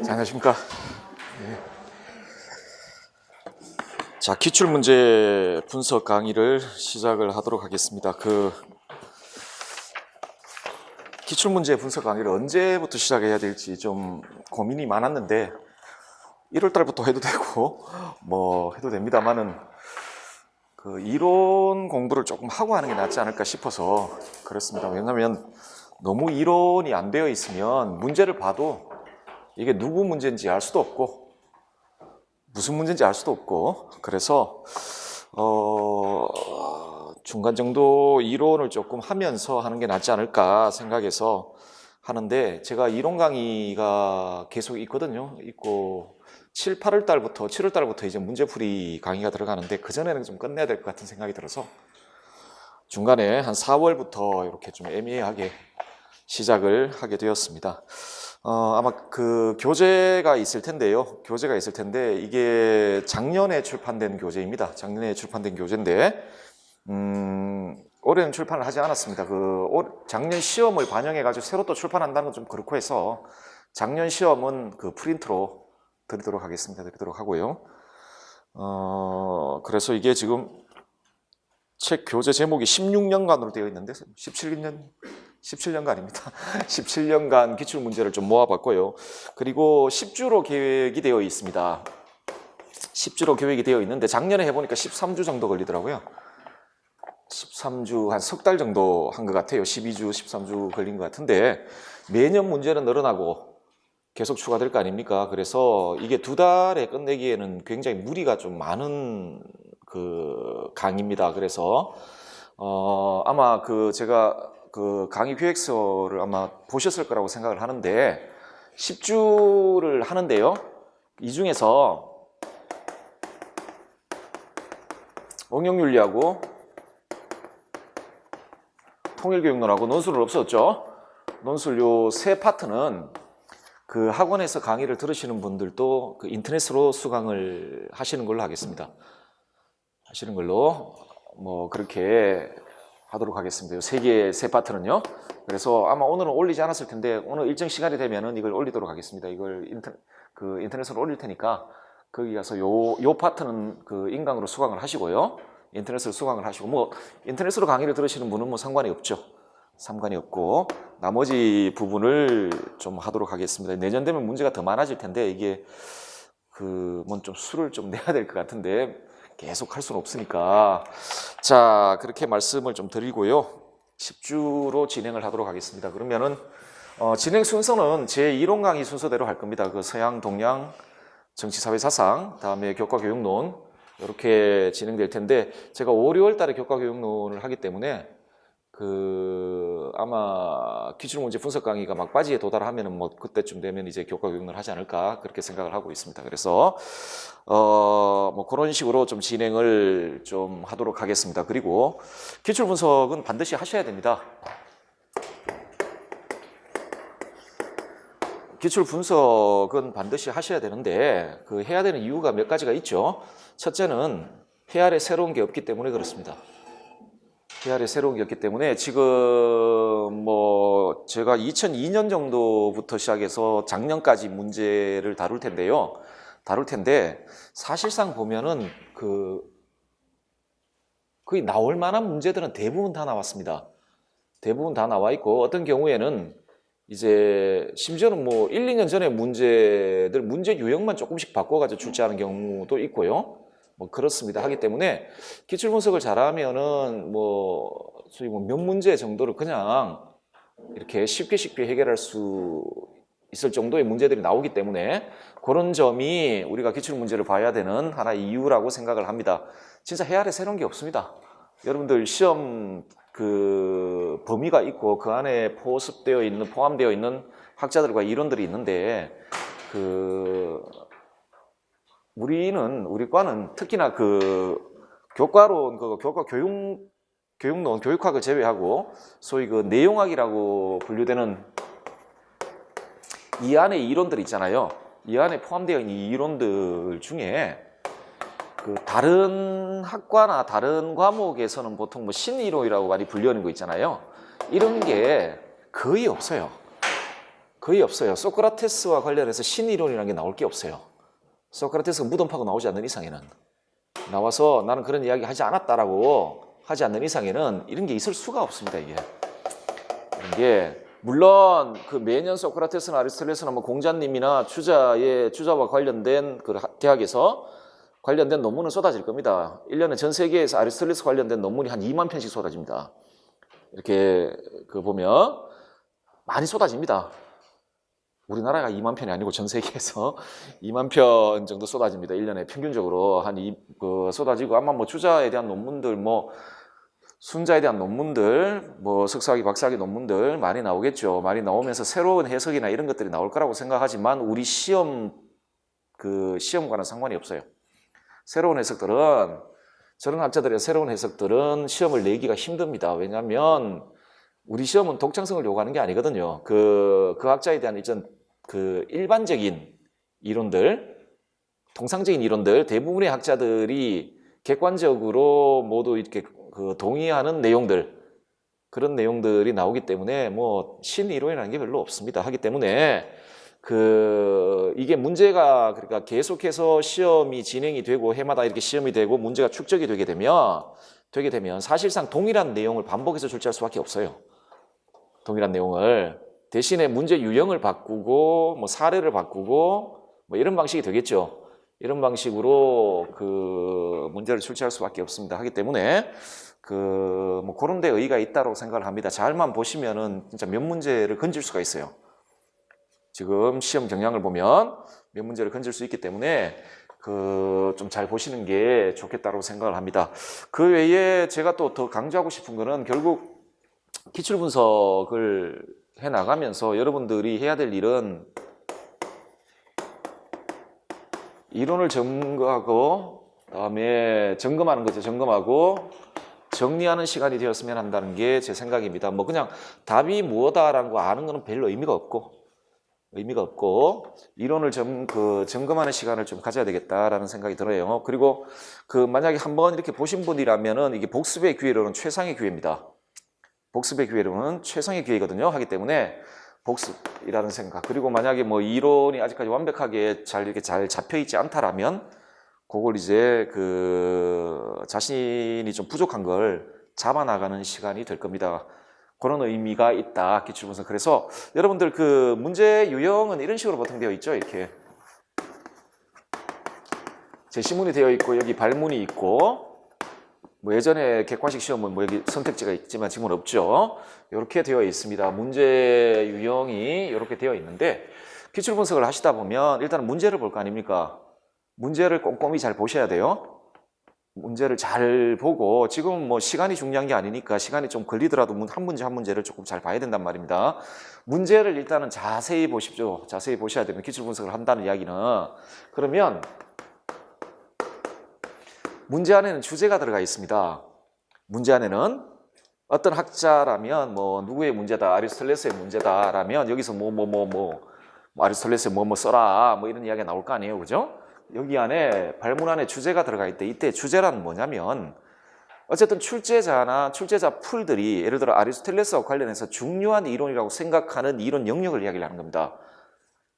자, 안녕하십니까. 네. 자, 기출문제 분석 강의를 시작을 하도록 하겠습니다. 기출문제 분석 강의를 언제부터 시작해야 될지 좀 고민이 많았는데 1월 달부터 해도 되고 뭐 해도 됩니다만은 이론 공부를 조금 하고 하는 게 낫지 않을까 싶어서 그렇습니다. 왜냐하면 너무 이론이 안 되어 있으면 문제를 봐도 이게 누구 문제인지 알 수도 없고 무슨 문제인지 알 수도 없고, 그래서 중간 정도 이론을 조금 하면서 하는 게 낫지 않을까 생각해서 하는데, 제가 이론 강의가 계속 있거든요. 있고 7월 달부터 이제 문제풀이 강의가 들어가는데 그전에는 좀 끝내야 될 것 같은 생각이 들어서 중간에 한 4월부터 이렇게 좀 애매하게 시작을 하게 되었습니다. 아마 교재가 있을 텐데요. 이게 작년에 출판된 교재입니다. 작년에 출판된 교재인데, 올해는 출판을 하지 않았습니다. 작년 시험을 반영해가지고 새로 또 출판한다는 건 좀 그렇고 해서 작년 시험은 프린트로 드리도록 하고요. 그래서 이게 지금 책 교재 제목이 16년간으로 되어 있는데 17년간입니다. 17년간 기출문제를 좀 모아봤고요. 그리고 10주로 계획이 되어 있습니다. 10주로 계획이 되어 있는데 작년에 해보니까 13주 정도 걸리더라고요. 13주, 한 석 달 정도 한 것 같아요. 12주, 13주 걸린 것 같은데 매년 문제는 늘어나고 계속 추가될 거 아닙니까? 그래서 이게 2달에 끝내기에는 굉장히 무리가 좀 많은 강의입니다. 그래서 아마 제가 강의 기획서를 아마 보셨을 거라고 생각을 하는데 10주를 하는데요. 이 중에서 응용윤리하고 통일교육론하고 논술은 없었죠. 논술 요 세 파트는 학원에서 강의를 들으시는 분들도 인터넷으로 수강을 하시는 걸로 하겠습니다. 하시는 걸로 그렇게 하도록 하겠습니다. 세 파트는요. 그래서 아마 오늘은 올리지 않았을 텐데 오늘 일정 시간이 되면은 이걸 올리도록 하겠습니다. 이걸 인터넷으로 올릴 테니까 거기 가서 요 파트는 인강으로 수강을 하시고요. 인터넷으로 수강을 하시고 인터넷으로 강의를 들으시는 분은 상관이 없죠. 상관이 없고 나머지 부분을 좀 하도록 하겠습니다. 내년 되면 문제가 더 많아질 텐데 이게 좀 수를 좀 내야 될 것 같은데 계속 할 수는 없으니까, 자, 그렇게 말씀을 좀 드리고요. 10주로 진행을 하도록 하겠습니다. 그러면은 진행 순서는 제 이론 강의 순서대로 할 겁니다. 서양, 동양, 정치, 사회, 사상, 다음에 교과, 교육론 이렇게 진행될 텐데 제가 5, 6월 달에 교과, 교육론을 하기 때문에 아마 기출문제 분석 강의가 막바지에 도달하면은 그때쯤 되면 이제 교과 교육을 하지 않을까 그렇게 생각을 하고 있습니다. 그래서 그런 식으로 좀 진행을 좀 하도록 하겠습니다. 그리고 기출 분석은 반드시 하셔야 됩니다. 기출 분석은 반드시 하셔야 되는데 해야 되는 이유가 몇 가지가 있죠. 첫째는 해아래 새로운 게 없기 때문에 그렇습니다. 해아래 새로운 게 없기 때문에 지금 제가 2002년 정도부터 시작해서 작년까지 문제를 다룰 텐데 사실상 보면은 거의 나올 만한 문제들은 대부분 다 나왔습니다. 대부분 다 나와 있고 어떤 경우에는 이제 심지어는 1, 2년 전에 문제 유형만 조금씩 바꿔가지고 출제하는 경우도 있고요. 그렇습니다. 하기 때문에 기출 분석을 잘하면은 소위 몇 문제 정도를 그냥 이렇게 쉽게 해결할 수 있을 정도의 문제들이 나오기 때문에 그런 점이 우리가 기출 문제를 봐야 되는 하나의 이유라고 생각을 합니다. 진짜 해아래 새로운 게 없습니다. 여러분들 시험 범위가 있고 그 안에 포함되어 있는 학자들과 이론들이 있는데 우리 과는 특히나 교과론, 교과 교육론, 교육학을 제외하고 소위 내용학이라고 분류되는 이 안에 이론들 있잖아요. 이 안에 포함되어 있는 이론들 중에 다른 학과나 다른 과목에서는 보통 신이론이라고 많이 분류하는 거 있잖아요. 이런 게 거의 없어요. 거의 없어요. 소크라테스와 관련해서 신이론이라는 게 나올 게 없어요. 소크라테스가 무덤 파고 나오지 않는 이상에는, 나와서 나는 그런 이야기 하지 않았다라고 하지 않는 이상에는 이런 게 있을 수가 없습니다. 이게 이런 게 물론 그 매년 소크라테스나 아리스토텔레스나 뭐 공자님이나 주자와 관련된 그 대학에서 관련된 논문은 쏟아질 겁니다. 1년에 전 세계에서 아리스토텔레스 관련된 논문이 한 2만 편씩 쏟아집니다. 이렇게 그 보면 많이 쏟아집니다. 우리나라가 2만 편이 아니고 전 세계에서 2만 편 정도 쏟아집니다. 1년에 평균적으로 쏟아지고, 아마 뭐 주자에 대한 논문들, 뭐 순자에 대한 논문들, 뭐 석사학위, 박사학위 논문들 많이 나오겠죠. 많이 나오면서 새로운 해석이나 이런 것들이 나올 거라고 생각하지만 우리 시험과는 상관이 없어요. 새로운 해석들은, 저런 학자들의 새로운 해석들은 시험을 내기가 힘듭니다. 왜냐하면 우리 시험은 독창성을 요구하는 게 아니거든요. 그 학자에 대한 일반적인 이론들, 통상적인 이론들, 대부분의 학자들이 객관적으로 모두 이렇게 동의하는 내용들, 그런 내용들이 나오기 때문에 뭐 신이론이라는 게 별로 없습니다. 하기 때문에 이게 문제가, 그러니까 계속해서 시험이 진행이 되고 해마다 이렇게 시험이 되고 문제가 축적이 되게 되면 사실상 동일한 내용을 반복해서 출제할 수밖에 없어요. 동일한 내용을. 대신에 문제 유형을 바꾸고 뭐 사례를 바꾸고 뭐 이런 방식이 되겠죠. 이런 방식으로 문제를 출제할 수밖에 없습니다. 하기 때문에 뭐 그런 데 의의가 있다고 생각을 합니다. 잘만 보시면은 진짜 몇 문제를 건질 수가 있어요. 지금 시험 경향을 보면 몇 문제를 건질 수 있기 때문에 좀 잘 보시는 게 좋겠다고 생각을 합니다. 그 외에 제가 또 더 강조하고 싶은 거는 결국 기출 분석을 해 나가면서 여러분들이 해야 될 일은 이론을 점검하고 그다음에 점검하는 거죠. 점검하고 정리하는 시간이 되었으면 한다는 게 제 생각입니다. 뭐 그냥 답이 뭐다라는 거 아는 거는 별로 의미가 없고 이론을 점검하는 시간을 좀 가져야 되겠다라는 생각이 들어요. 그리고 만약에 한번 이렇게 보신 분이라면은 이게 복습의 기회로는 최상의 기회입니다. 복습의 기회로는 최상의 기회거든요. 하기 때문에 복습이라는 생각. 그리고 만약에 뭐 이론이 아직까지 완벽하게 이렇게 잘 잡혀 있지 않다라면 그걸 이제 자신이 좀 부족한 걸 잡아나가는 시간이 될 겁니다. 그런 의미가 있다, 기출분석. 그래서 여러분들 문제 유형은 이런 식으로 보통 되어 있죠. 이렇게 제시문이 되어 있고 여기 발문이 있고, 뭐 예전에 객관식 시험은 뭐 여기 선택지가 있지만 지금은 없죠. 이렇게 되어 있습니다. 문제 유형이 이렇게 되어 있는데, 기출 분석을 하시다 보면 일단 문제를 볼 거 아닙니까? 문제를 꼼꼼히 잘 보셔야 돼요. 문제를 잘 보고, 지금 뭐 시간이 중요한 게 아니니까 시간이 좀 걸리더라도 한 문제 한 문제를 조금 잘 봐야 된단 말입니다. 문제를 일단은 자세히 보십시오. 자세히 보셔야 됩니다. 기출 분석을 한다는 이야기는. 그러면 문제 안에는 주제가 들어가 있습니다. 문제 안에는 어떤 학자라면 뭐 누구의 문제다, 아리스토텔레스의 문제다라면 여기서 아리스토텔레스 뭐 써라 뭐 이런 이야기가 나올 거 아니에요, 그죠? 여기 안에 발문 안에 주제가 들어가 있대. 이때 주제란 뭐냐면 어쨌든 출제자나 출제자 풀들이 예를 들어 아리스토텔레스와 관련해서 중요한 이론이라고 생각하는 이론 영역을 이야기를 하는 겁니다.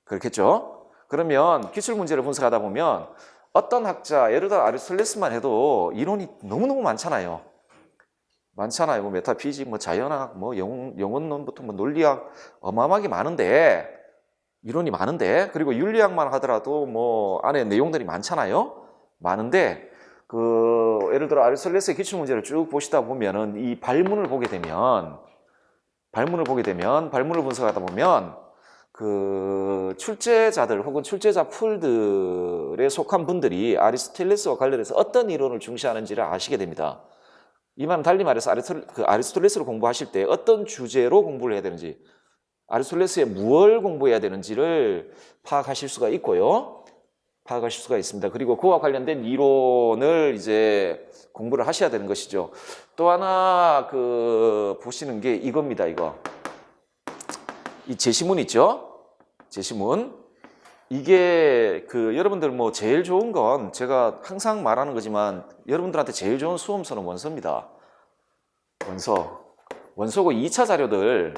그렇겠죠? 그러면 기출 문제를 분석하다 보면 어떤 학자, 예를 들어 아리스토텔레스만 해도 이론이 너무너무 많잖아요. 뭐 메타피직, 뭐 자연학, 뭐 영혼론부터 뭐 논리학 어마어마하게 많은데, 이론이 많은데, 그리고 윤리학만 하더라도 뭐 안에 내용들이 많잖아요. 많은데 예를 들어 아리스토텔레스의 기출 문제를 쭉 보시다 보면은 이 발문을 보게 되면 발문을 분석하다 보면 출제자들 혹은 출제자 풀들에 속한 분들이 아리스토텔레스와 관련해서 어떤 이론을 중시하는지를 아시게 됩니다. 이 말은 달리 말해서 아리스토텔레스를 공부하실 때 어떤 주제로 공부를 해야 되는지, 아리스토텔레스의 무엇을 공부해야 되는지를 파악하실 수가 있고요. 파악하실 수가 있습니다. 그리고 그와 관련된 이론을 이제 공부를 하셔야 되는 것이죠. 또 하나 보시는 게 이겁니다. 이 제시문 있죠? 제시문. 이게 여러분들 뭐 제일 좋은 건 제가 항상 말하는 거지만 여러분들한테 제일 좋은 수험서는 원서입니다. 원서고 2차 자료들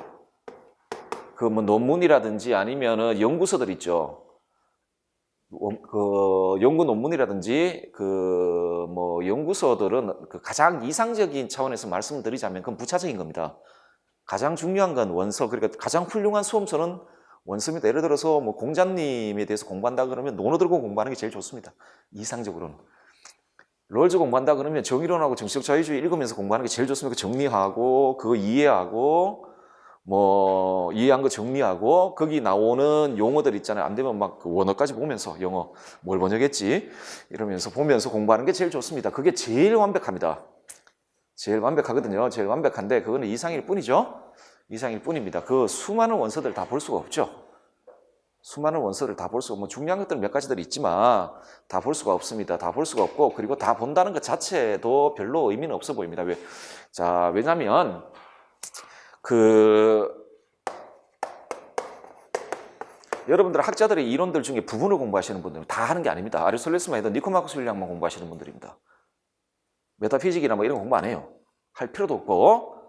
그 뭐 논문이라든지 아니면은 연구서들 있죠. 그 연구 논문이라든지 그 뭐 연구서들은 그 가장 이상적인 차원에서 말씀을 드리자면 그건 부차적인 겁니다. 가장 중요한 건 원서, 그러니까 가장 훌륭한 수험서는 원서입니다. 예를 들어서 뭐 공자님에 대해서 공부한다 그러면 논어 들고 공부하는 게 제일 좋습니다. 이상적으로는. 롤즈 공부한다 그러면 정의론하고 정치적 자유주의 읽으면서 공부하는 게 제일 좋습니다. 정리하고 그거 이해하고 뭐 이해한 거 정리하고 거기 나오는 용어들 있잖아요. 안 되면 막 그 원어까지 보면서 영어 뭘 번역했지 이러면서 보면서 공부하는 게 제일 좋습니다. 그게 제일 완벽합니다. 제일 완벽하거든요. 제일 완벽한데 그거는 이상일 뿐이죠. 이상일 뿐입니다. 그 수많은 원서들 다 볼 수가 없죠. 수많은 원서를 다 볼 수가, 뭐 중요한 것들 몇 가지들 있지만 다 볼 수가 없습니다. 다 볼 수가 없고, 그리고 다 본다는 것 자체도 별로 의미는 없어 보입니다. 왜? 자, 왜냐면 여러분들 학자들의 이론들 중에 부분을 공부하시는 분들은 다 하는 게 아닙니다. 아리스토텔레스만 해도 니코마코스 윤리학만 공부하시는 분들입니다. 메타피직이나 뭐 이런 거 공부 안 해요. 할 필요도 없고,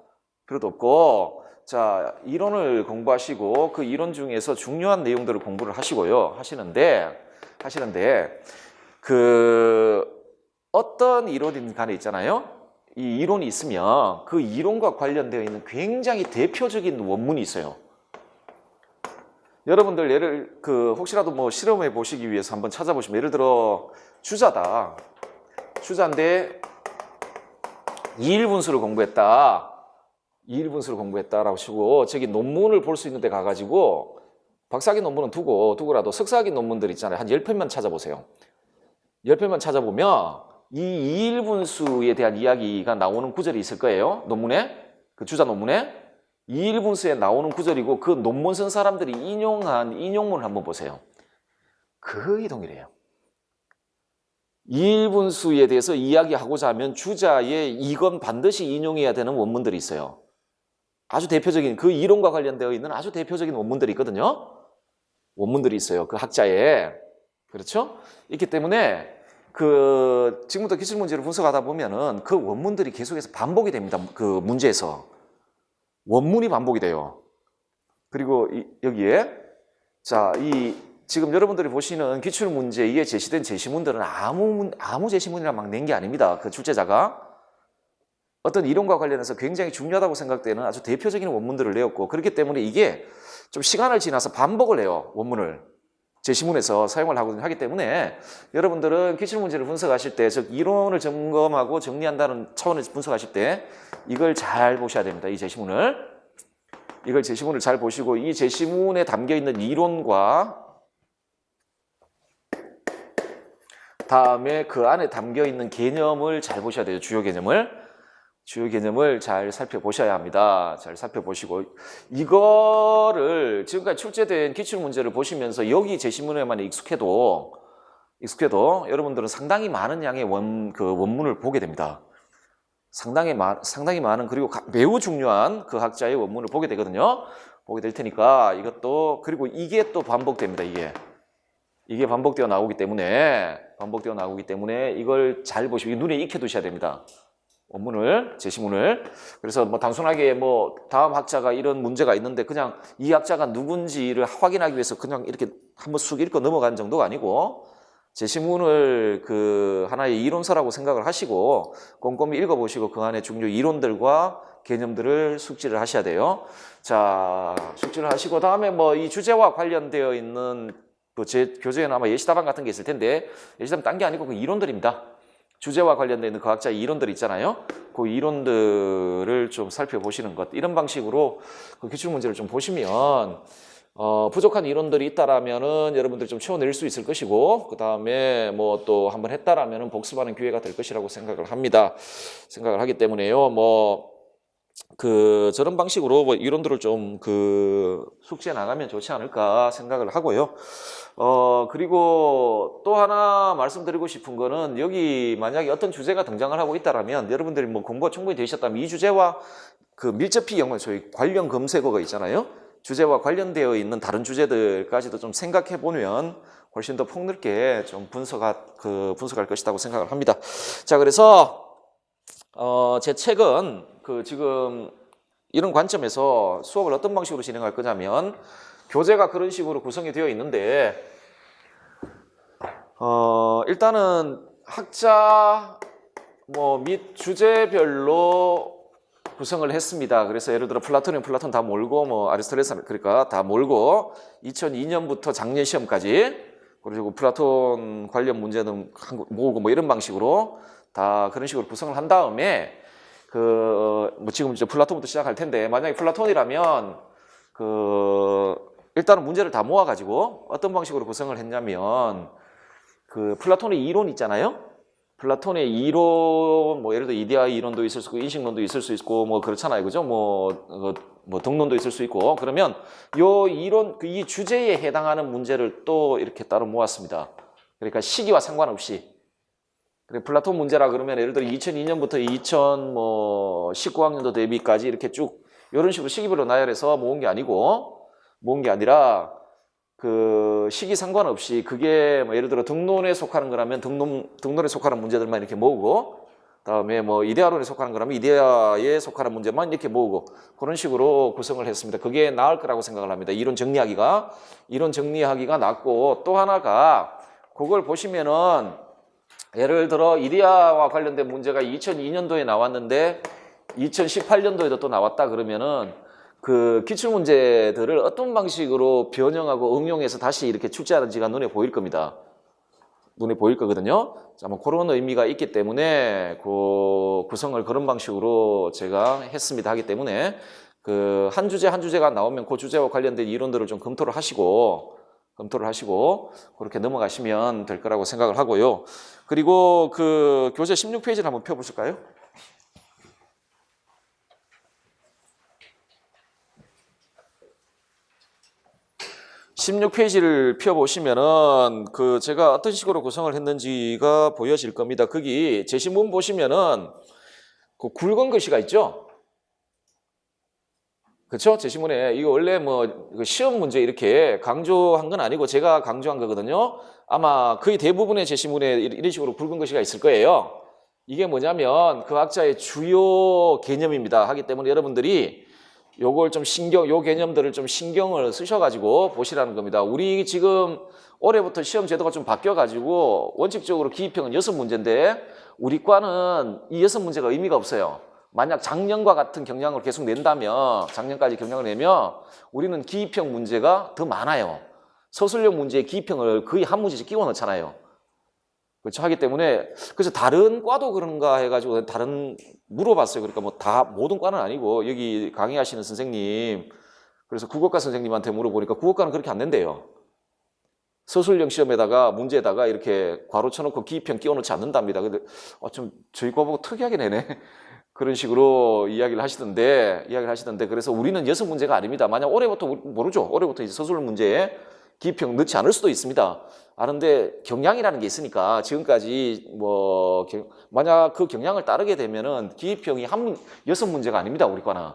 자, 이론을 공부하시고 그 이론 중에서 중요한 내용들을 공부를 하시고요. 하시는데 그 어떤 이론인 간에 있잖아요. 이 이론이 있으면 그 이론과 관련되어 있는 굉장히 대표적인 원문이 있어요. 여러분들 혹시라도 뭐 실험해 보시기 위해서 한번 찾아보시면, 예를 들어 주자다. 주자인데 2일분수를 공부했다라고 치고 저기 논문을 볼 수 있는 데 가가지고 박사학위 논문은 두고라도 석사학위 논문들 있잖아요. 한 10편만 찾아보세요. 10편만 찾아보면 이 2일분수에 대한 이야기가 나오는 구절이 있을 거예요. 논문에, 그 주자 논문에 2일분수에 나오는 구절이고 그 논문 쓴 사람들이 인용한 인용문을 한번 보세요. 거의 동일해요. 2일분수에 대해서 이야기하고자 하면 주자에 이건 반드시 인용해야 되는 원문들이 있어요. 아주 대표적인, 그 이론과 관련되어 있는 아주 대표적인 원문들이 있거든요. 원문들이 있어요. 그 학자에. 그렇죠? 있기 때문에 지금부터 기출문제를 분석하다 보면은 그 원문들이 계속해서 반복이 됩니다. 그 문제에서. 원문이 반복이 돼요. 그리고 여기에, 자, 지금 여러분들이 보시는 기출문제에 제시된 제시문들은 아무 제시문이나 막 낸 게 아닙니다. 그 출제자가. 어떤 이론과 관련해서 굉장히 중요하다고 생각되는 아주 대표적인 원문들을 내었고, 그렇기 때문에 이게 좀 시간을 지나서 반복을 해요. 원문을. 제시문에서 사용을 하기 때문에 여러분들은 기출문제를 분석하실 때, 즉 이론을 점검하고 정리한다는 차원에서 분석하실 때 이걸 잘 보셔야 됩니다. 이 제시문을. 이걸 제시문을 잘 보시고 이 제시문에 담겨있는 이론과 다음에 그 안에 담겨있는 개념을 잘 보셔야 돼요. 주요 개념을 잘 살펴보셔야 합니다. 잘 살펴보시고 이거를 지금까지 출제된 기출문제를 보시면서 여기 제시문에만 익숙해도 여러분들은 상당히 많은 양의 원문을 보게 됩니다. 상당히 많은, 그리고 매우 중요한 그 학자의 원문을 보게 되거든요. 보게 될 테니까 이것도, 그리고 이게 또 반복됩니다. 이게 반복되어 나오기 때문에 이걸 잘 보시고 눈에 익혀 두셔야 됩니다. 원문을, 제시문을. 그래서 뭐 단순하게 뭐 다음 학자가 이런 문제가 있는데 그냥 이 학자가 누군지를 확인하기 위해서 그냥 이렇게 한번 쑥 읽고 넘어가는 정도가 아니고 제시문을 그 하나의 이론서라고 생각을 하시고 꼼꼼히 읽어보시고 그 안에 중요 이론들과 개념들을 숙지를 하셔야 돼요. 자, 숙지를 하시고 다음에 뭐 이 주제와 관련되어 있는 제 교재에는 아마 예시답안 같은 게 있을 텐데 예시답안 딴 게 아니고 그 이론들입니다. 주제와 관련되어 있는 그 학자의 이론들 있잖아요. 그 이론들을 좀 살펴보시는 것. 이런 방식으로 그 기출문제를 좀 보시면 부족한 이론들이 있다라면은 여러분들이 좀 채워낼 수 있을 것이고 그 다음에 뭐 또 한번 했다라면은 복습하는 기회가 될 것이라고 생각을 합니다. 생각을 하기 때문에요. 저런 방식으로 뭐 이론들을 좀 숙지해 나가면 좋지 않을까 생각을 하고요. 그리고 또 하나 말씀드리고 싶은 거는 여기 만약에 어떤 주제가 등장을 하고 있다라면 여러분들이 뭐 공부가 충분히 되셨다면 이 주제와 그 밀접히 소위 관련 검색어가 있잖아요. 주제와 관련되어 있는 다른 주제들까지도 좀 생각해 보면 훨씬 더 폭넓게 좀 분석할 것이라고 생각을 합니다. 자, 그래서 제 책은 지금 이런 관점에서 수업을 어떤 방식으로 진행할 거냐면 교재가 그런 식으로 구성이 되어 있는데 일단은 학자 및 주제별로 구성을 했습니다. 그래서 예를 들어 플라톤이면 플라톤 다 몰고 뭐 아리스토텔레스 그러니까 다 몰고 2002년부터 작년 시험까지 그리고 플라톤 관련 문제는 모으고 뭐 이런 방식으로 다 그런 식으로 구성을 한 다음에 뭐 지금 이제 플라톤부터 시작할 텐데 만약에 플라톤이라면 일단은 문제를 다 모아가지고 어떤 방식으로 구성을 했냐면 플라톤의 이론 있잖아요. 플라톤의 이론, 뭐 예를 들어 이데아 이론도 있을 수 있고 인식론도 있을 수 있고 뭐 그렇잖아요, 그죠? 뭐 등론도 있을 수 있고 그러면 요 이론 이 주제에 해당하는 문제를 또 이렇게 따로 모았습니다. 그러니까 시기와 상관없이. 플라톤 문제라 그러면 예를 들어 2002년부터 2019학년도 대비까지 이렇게 쭉 이런 식으로 시기별로 나열해서 모은 게 아니라 시기 상관없이 그게 뭐 예를 들어 등론에 속하는 거라면 등론에 속하는 문제들만 이렇게 모으고 그다음에 뭐 이데아론에 속하는 거라면 이데아에 속하는 문제만 이렇게 모으고 그런 식으로 구성을 했습니다. 그게 나을 거라고 생각을 합니다. 이론 정리하기가 낫고 또 하나가 그걸 보시면은 예를 들어 이데아와 관련된 문제가 2002년도에 나왔는데 2018년도에도 또 나왔다 그러면은 기출문제들을 어떤 방식으로 변형하고 응용해서 다시 이렇게 출제하는지가 눈에 보일 겁니다. 눈에 보일 거거든요. 자, 뭐 그런 의미가 있기 때문에 구성을 그런 방식으로 제가 했습니다. 하기 때문에 한 주제가 나오면 그 주제와 관련된 이론들을 좀 검토를 하시고 그렇게 넘어가시면 될 거라고 생각을 하고요. 그리고 교재 16페이지를 한번 펴보실까요? 16페이지를 펴보시면은 제가 어떤 식으로 구성을 했는지가 보여질 겁니다. 거기 제시문 보시면은 굵은 글씨가 있죠? 그렇죠? 제시문에 이거 원래 뭐 시험 문제 이렇게 강조한 건 아니고 제가 강조한 거거든요. 아마 거의 대부분의 제시문에 이런 식으로 굵은 글씨가 있을 거예요. 이게 뭐냐면 그 학자의 주요 개념입니다. 하기 때문에 여러분들이 요걸 좀 요 개념들을 좀 신경을 쓰셔가지고 보시라는 겁니다. 우리 지금 올해부터 시험 제도가 좀 바뀌어가지고 원칙적으로 기입형은 6문제인데 우리 과는 이 6문제가 의미가 없어요. 만약 작년과 같은 경향을 계속 낸다면 작년까지 경향을 내면 우리는 기입형 문제가 더 많아요. 서술형 문제에 기입형을 거의 한 문제씩 끼워 넣잖아요. 그렇죠. 하기 때문에 그래서 다른 과도 그런가 해가지고 물어봤어요. 그러니까 뭐 모든 과는 아니고 여기 강의하시는 선생님 그래서 국어과 선생님한테 물어보니까 국어과는 그렇게 안 낸대요. 서술형 시험에다가 문제에다가 이렇게 괄호 쳐놓고 기입형 끼워놓지 않는답니다. 근데 좀 저희 과 보고 특이하게 내네. 그런 식으로 이야기를 하시던데 그래서 우리는 6문제가 아닙니다. 만약 올해부터 모르죠. 올해부터 이제 서술 문제에 기입형 넣지 않을 수도 있습니다. 아는데 경향이라는 게 있으니까 지금까지 만약 그 경향을 따르게 되면은 기입형이 6문제가 아닙니다. 우리 과는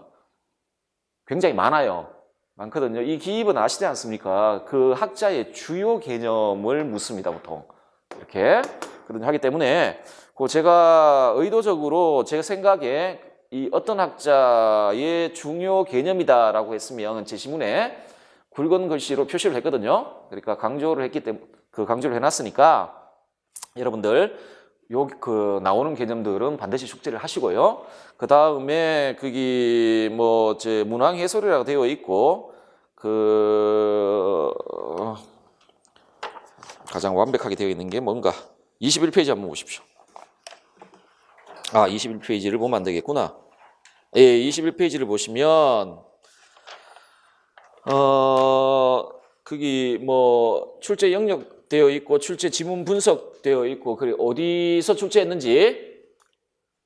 굉장히 많거든요. 이 기입은 아시지 않습니까? 그 학자의 주요 개념을 묻습니다. 보통 이렇게 하기 때문에 제가 의도적으로 제 생각에 이 어떤 학자의 중요 개념이다라고 했으면 제시문에 굵은 글씨로 표시를 했거든요. 그러니까 강조를 했기 때문에 강조를 해놨으니까 여러분들 나오는 개념들은 반드시 숙지를 하시고요. 그 다음에 거기 제 문항 해설이라고 되어 있고 가장 완벽하게 되어 있는 게 뭔가 21페이지 한번 보십시오. 21페이지를 보면 안 되겠구나. 예, 21페이지를 보시면 거기 출제 영역 되어 있고 출제 지문 분석 되어 있고 그리고 어디서 출제했는지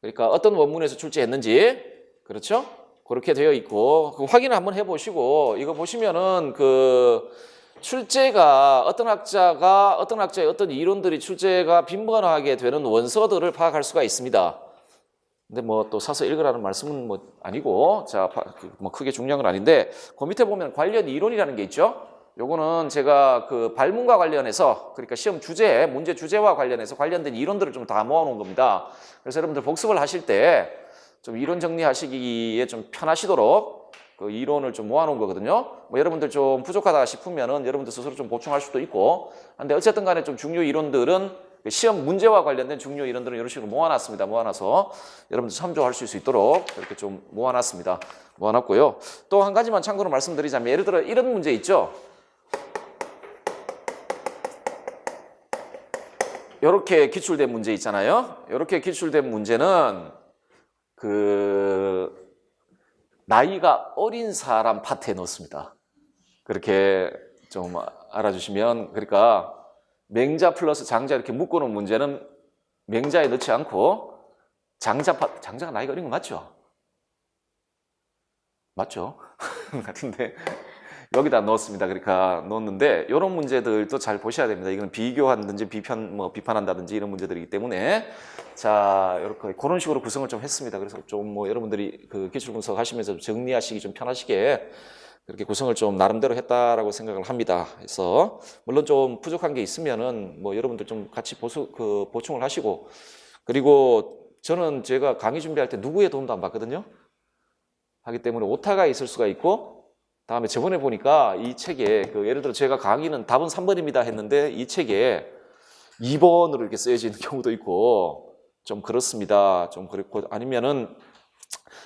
그러니까 어떤 원문에서 출제했는지 그렇죠? 그렇게 되어 있고 확인을 한번 해보시고 이거 보시면은 출제가 어떤 학자의 어떤 이론들이 출제가 빈번하게 되는 원서들을 파악할 수가 있습니다. 근데 또 사서 읽으라는 말씀은 아니고 크게 중요한 건 아닌데 그 밑에 보면 관련 이론이라는 게 있죠. 요거는 제가 발문과 관련해서 그러니까 시험 주제, 문제 주제와 관련해서 관련된 이론들을 좀 다 모아놓은 겁니다. 그래서 여러분들 복습을 하실 때 좀 이론 정리하시기에 좀 편하시도록 그 이론을 좀 모아놓은 거거든요. 뭐 여러분들 좀 부족하다 싶으면은 여러분들 스스로 좀 보충할 수도 있고. 근데 어쨌든 간에 좀 중요 이론들은 시험 문제와 관련된 중요 이론들은 이런 식으로 모아놨습니다. 모아놔서 여러분들 참조할 수 있도록 이렇게 좀 모아놨습니다. 모아놨고요. 또 한 가지만 참고로 말씀드리자면 예를 들어 이런 문제 있죠. 이렇게 기출된 문제 있잖아요. 이렇게 기출된 문제는 그 나이가 어린 사람 파트에 넣습니다. 그렇게 좀 알아주시면, 그러니까 맹자 플러스 장자 이렇게 묶어놓은 문제는 맹자에 넣지 않고 장자 파트, 장자가 나이가 어린 거 맞죠? 맞죠? 같은데 여기다 넣었습니다. 그러니까 넣었는데 이런 문제들도 잘 보셔야 됩니다. 이건 비교하든지 비판한다든지 이런 문제들이기 때문에 자 이렇게 그런 식으로 구성을 좀 했습니다. 그래서 좀 뭐 여러분들이 그 기출 분석하시면서 정리하시기 좀 편하시게 그렇게 구성을 좀 나름대로 했다라고 생각을 합니다. 그래서 물론 좀 부족한 게 있으면은 뭐 여러분들 좀 같이 보충을 하시고, 그리고 저는 제가 강의 준비할 때 누구의 도움도 안 받거든요. 하기 때문에 오타가 있을 수가 있고, 다음에 저번에 보니까 이 책에 그 예를 들어 제가 강의는 답은 3번입니다 했는데 이 책에 2번으로 이렇게 쓰여지는 경우도 있고 좀 그렇습니다. 좀 그렇고, 아니면은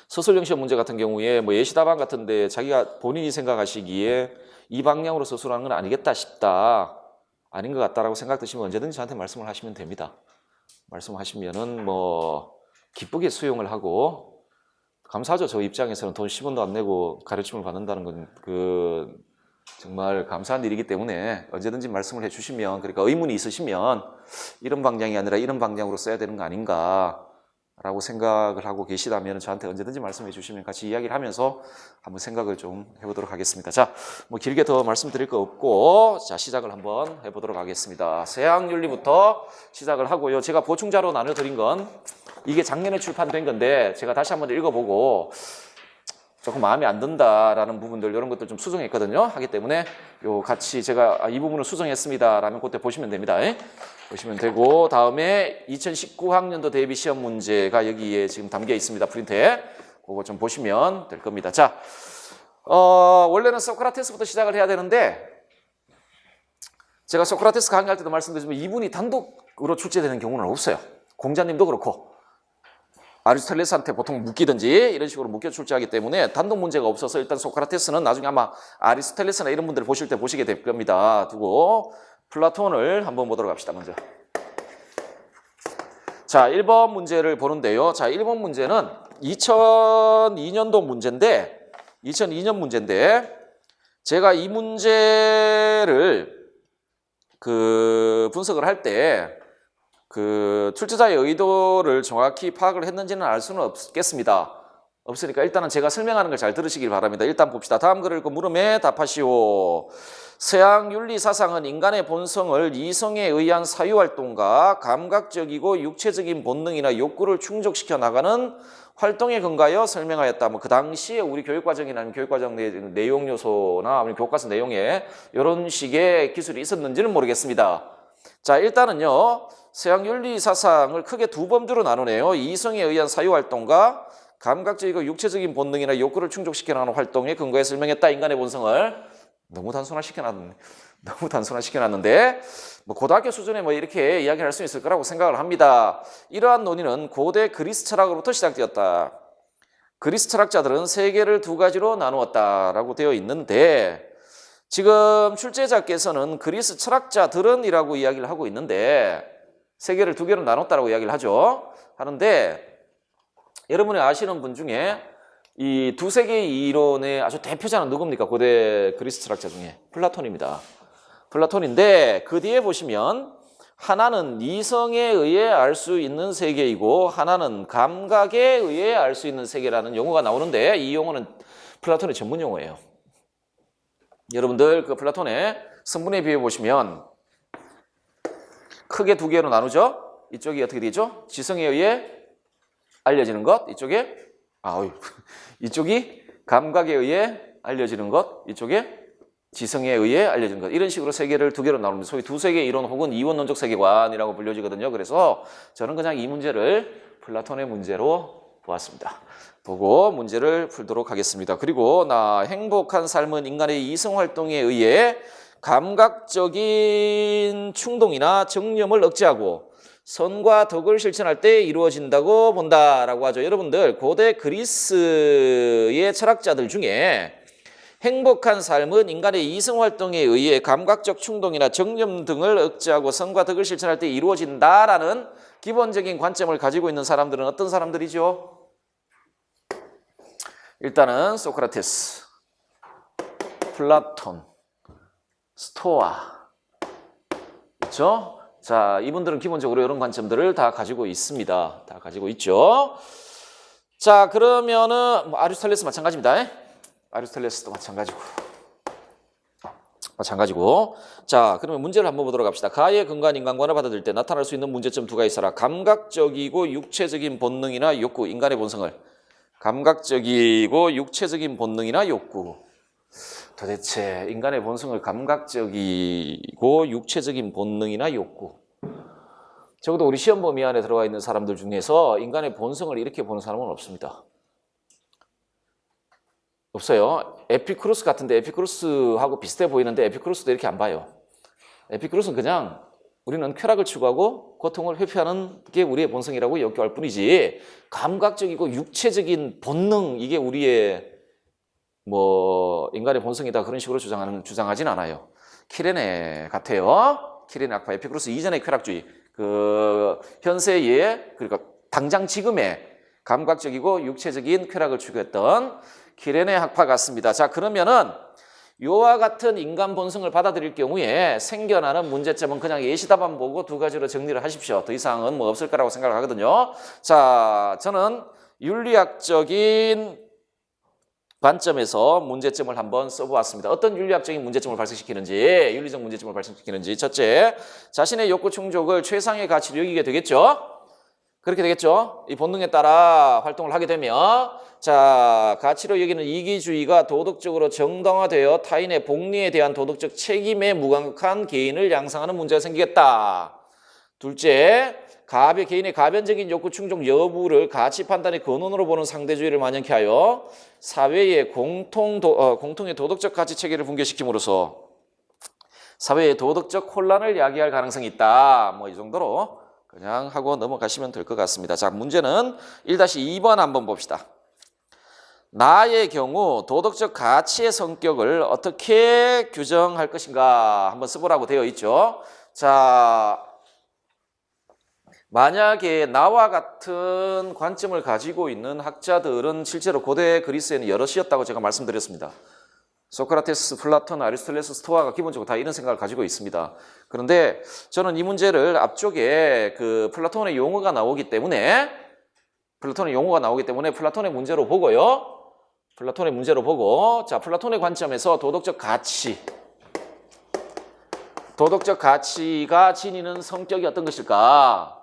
서술형 시험 문제 같은 경우에 뭐 예시답안 같은데 자기가 본인이 생각하시기에 이 방향으로 서술하는 건 아니겠다 싶다, 아닌 것 같다라고 생각드시면 언제든지 저한테 말씀을 하시면 됩니다. 말씀하시면은 뭐 기쁘게 수용을 하고, 감사하죠. 저 입장에서는 돈 10원도 안 내고 가르침을 받는다는 건 정말 감사한 일이기 때문에 언제든지 말씀을 해주시면, 그러니까 의문이 있으시면 이런 방향이 아니라 이런 방향으로 써야 되는 거 아닌가라고 생각을 하고 계시다면 저한테 언제든지 말씀해 주시면 같이 이야기를 하면서 한번 생각을 좀 해보도록 하겠습니다. 자, 뭐 길게 더 말씀드릴 거 없고, 자, 시작을 한번 해보도록 하겠습니다. 세학윤리부터 시작을 하고요. 제가 보충자로 나눠드린 건 이게 작년에 출판된 건데 제가 다시 한번 읽어보고 조금 마음에 안 든다라는 부분들, 이런 것들 좀 수정했거든요. 하기 때문에 요 같이 제가 이 부분을 수정했습니다 라면 그때 보시면 됩니다. 보시면 되고, 다음에 2019학년도 대비 시험 문제가 여기에 지금 담겨 있습니다. 프린트에. 그거 좀 보시면 될 겁니다. 자, 원래는 소크라테스부터 시작을 해야 되는데 제가 소크라테스 강의할 때도 말씀드렸지만 이분이 단독으로 출제되는 경우는 없어요. 공자님도 그렇고 아리스토텔레스한테 보통 묶이든지 이런 식으로 묶여 출제하기 때문에 단독 문제가 없어서 일단 소크라테스는 나중에 아마 아리스토텔레스나 이런 분들 보실 때 보시게 될 겁니다. 두고 플라톤을 한번 보도록 합시다. 먼저 자, 1번 문제를 보는데요. 자, 1번 문제는 2002년도 문제인데 2002년 문제인데 제가 이 문제를 분석을 할 때 출제자의 의도를 정확히 파악을 했는지는 알 수는 없겠습니다. 없으니까 일단은 제가 설명하는 걸 잘 들으시길 바랍니다. 일단 봅시다. 다음 글을 읽고 물음에 답하시오. 서양 윤리 사상은 인간의 본성을 이성에 의한 사유활동과 감각적이고 육체적인 본능이나 욕구를 충족시켜 나가는 활동에 근거하여 설명하였다. 뭐 그 당시에 우리 교육과정이나 아니면 교육과정 내용 요소나 아니면 교과서 내용에 이런 식의 기술이 있었는지는 모르겠습니다. 자, 일단은요, 서양 윤리 사상을 크게 두 범주로 나누네요. 이성에 의한 사유활동과 감각적이고 육체적인 본능이나 욕구를 충족시켜 나가는 활동에 근거해 설명했다. 인간의 본성을. 너무 단순화시켜놨는데 뭐 고등학교 수준에 뭐 이렇게 이야기할 수 있을 거라고 생각을 합니다. 이러한 논의는 고대 그리스 철학으로부터 시작되었다. 그리스 철학자들은 세계를 두 가지로 나누었다라고 되어 있는데, 지금 출제자께서는 그리스 철학자들은 이라고 이야기를 하고 있는데 세계를 두 개로 나눴다라고 이야기를 하는데 여러분이 아시는 분 중에 이 두세 개의 이론의 아주 대표자는 누굽니까? 고대 그리스 철학자 중에 플라톤입니다. 플라톤인데 그 뒤에 보시면 하나는 이성에 의해 알 수 있는 세계이고 하나는 감각에 의해 알 수 있는 세계라는 용어가 나오는데 이 용어는 플라톤의 전문 용어예요. 여러분들 그 플라톤의 성분에 비해 보시면 크게 두 개로 나누죠. 이쪽이 어떻게 되죠? 지성에 의해 알려지는 것, 이쪽이 감각에 의해 알려지는 것, 이쪽에 지성에 의해 알려지는 것. 이런 식으로 세계를 두 개로 나눕니다. 소위 두세계 이론 혹은 이원론적 세계관이라고 불려지거든요. 그래서 저는 그냥 이 문제를 플라톤의 문제로 보았습니다. 보고 문제를 풀도록 하겠습니다. 그리고 행복한 삶은 인간의 이성활동에 의해 감각적인 충동이나 정념을 억제하고 선과 덕을 실천할 때 이루어진다고 본다라고 하죠. 여러분들 고대 그리스의 철학자들 중에 행복한 삶은 인간의 이성활동에 의해 감각적 충동이나 정념 등을 억제하고 선과 덕을 실천할 때 이루어진다라는 기본적인 관점을 가지고 있는 사람들은 어떤 사람들이죠? 일단은 소크라테스, 플라톤, 스토아, 그렇죠? 자, 이분들은 기본적으로 이런 관점들을 다 가지고 있습니다. 다 가지고 있죠. 자, 그러면은 아리스토텔레스 마찬가지입니다. 아리스토텔레스도 마찬가지고. 자, 그러면 문제를 한번 보도록 합시다. 가의 근간 인간관을 받아들일 때 나타날 수 있는 문제점 두 가지 있어라. 감각적이고 육체적인 본능이나 욕구, 인간의 본성을. 감각적이고 육체적인 본능이나 욕구. 도대체 인간의 본성을 감각적이고 육체적인 본능이나 욕구. 적어도 우리 시험 범위 안에 들어가 있는 사람들 중에서 인간의 본성을 이렇게 보는 사람은 없습니다. 없어요. 에피쿠로스 같은데 에피쿠로스하고 비슷해 보이는데 에피쿠로스도 이렇게 안 봐요. 에피쿠로스는 그냥 우리는 쾌락을 추구하고 고통을 회피하는 게 우리의 본성이라고 욕구할 뿐이지 감각적이고 육체적인 본능 이게 우리의 인간의 본성이다 그런 식으로 주장하진 않아요. 키레네 같아요. 키레네 학파 에피쿠로스 이전의 쾌락주의 현세의 그러니까 당장 지금의 감각적이고 육체적인 쾌락을 추구했던 키레네 학파 같습니다. 자, 그러면은 요와 같은 인간 본성을 받아들일 경우에 생겨나는 문제점은 그냥 예시답안 보고 두 가지로 정리를 하십시오. 더 이상은 없을 거라고 생각을 하거든요. 자, 저는 윤리학적인 관점에서 문제점을 한번 써보았습니다. 어떤 윤리학적인 문제점을 발생시키는지, 윤리적 문제점을 발생시키는지. 첫째, 자신의 욕구 충족을 최상의 가치로 여기게 되겠죠. 그렇게 되겠죠. 이 본능에 따라 활동을 하게 되면 자, 가치로 여기는 이기주의가 도덕적으로 정당화되어 타인의 복리에 대한 도덕적 책임에 무감각한 개인을 양성하는 문제가 생기겠다. 둘째, 개인의 가변적인 욕구 충족 여부를 가치 판단의 근원으로 보는 상대주의를 만연케 하여 사회의 공통의 도덕적 가치 체계를 붕괴시킴으로써 사회의 도덕적 혼란을 야기할 가능성이 있다. 이 정도로 그냥 하고 넘어가시면 될 것 같습니다. 자, 문제는 1-2번 한번 봅시다. 나의 경우 도덕적 가치의 성격을 어떻게 규정할 것인가 한번 써보라고 되어 있죠. 자, 만약에 나와 같은 관점을 가지고 있는 학자들은 실제로 고대 그리스에는 여럿이었다고 제가 말씀드렸습니다. 소크라테스, 플라톤, 아리스토텔레스, 스토아가 기본적으로 다 이런 생각을 가지고 있습니다. 그런데 저는 이 문제를 앞쪽에 플라톤의 용어가 나오기 때문에 플라톤의 문제로 보고요. 플라톤의 문제로 보고 자, 플라톤의 관점에서 도덕적 가치가 지니는 성격이 어떤 것일까?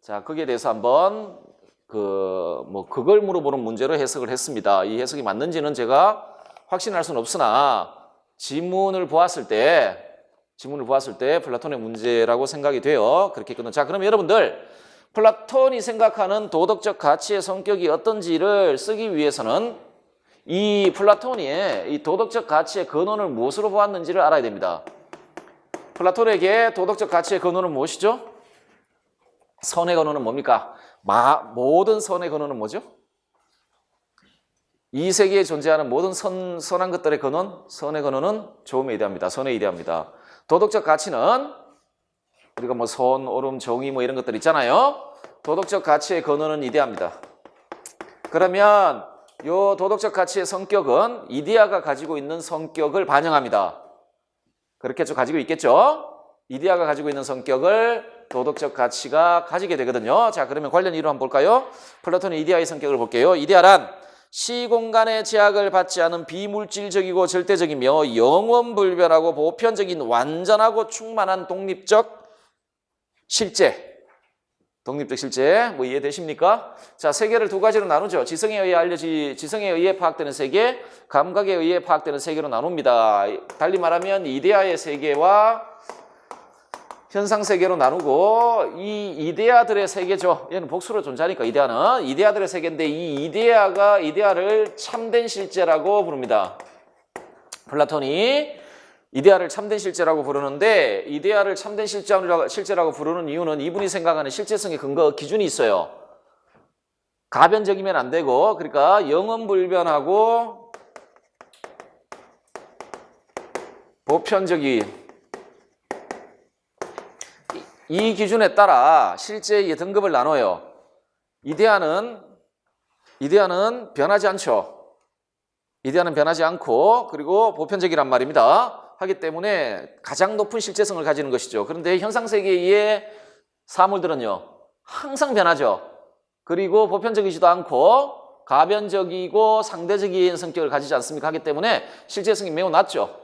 자, 거기에 대해서 한번 그걸 물어보는 문제로 해석을 했습니다. 이 해석이 맞는지는 제가 확신할 수는 없으나 지문을 보았을 때 플라톤의 문제라고 생각이 돼요. 그렇게 했거든요. 자, 그럼 여러분들 플라톤이 생각하는 도덕적 가치의 성격이 어떤지를 쓰기 위해서는 이 플라톤이 이 도덕적 가치의 근원을 무엇으로 보았는지를 알아야 됩니다. 플라톤에게 도덕적 가치의 근원은 무엇이죠? 선의 근원은 뭡니까? 모든 선의 근원은 뭐죠? 이 세계에 존재하는 모든 선한 것들의 근원, 선의 근원은 좋음에 이대합니다. 선에 이대합니다. 도덕적 가치는 우리가 선, 옳음, 정의 이런 것들 있잖아요. 도덕적 가치의 근원은 이대합니다. 그러면 이 도덕적 가치의 성격은 이데아가 가지고 있는 성격을 반영합니다. 그렇겠죠? 가지고 있겠죠? 이데아가 가지고 있는 성격을 도덕적 가치가 가지게 되거든요. 자, 그러면 관련 이론 한번 볼까요? 플라톤의 이데아의 성격을 볼게요. 이데아란 시공간의 제약을 받지 않은 비물질적이고 절대적이며 영원불변하고 보편적인 완전하고 충만한 독립적 실제. 이해되십니까? 자, 세계를 두 가지로 나누죠. 지성에 의해 파악되는 세계, 감각에 의해 파악되는 세계로 나눕니다. 달리 말하면 이데아의 세계와 현상 세계로 나누고 이 이데아들의 세계죠. 얘는 복수로 존재하니까 이데아는 이데아들의 세계인데 이 이데아를 참된 실제라고 부릅니다. 플라톤이 이데아를 참된 실제라고 부르는데 이데아를 참된 실제라고 부르는 이유는 이분이 생각하는 실제성의 근거 기준이 있어요. 가변적이면 안 되고 그러니까 영원불변하고 보편적인 이 기준에 따라 실제의 등급을 나눠요. 이데아는 변하지 않죠. 이데아는 변하지 않고 그리고 보편적이란 말입니다. 하기 때문에 가장 높은 실제성을 가지는 것이죠. 그런데 현상세계의 사물들은요. 항상 변하죠. 그리고 보편적이지도 않고 가변적이고 상대적인 성격을 가지지 않습니까? 하기 때문에 실제성이 매우 낮죠.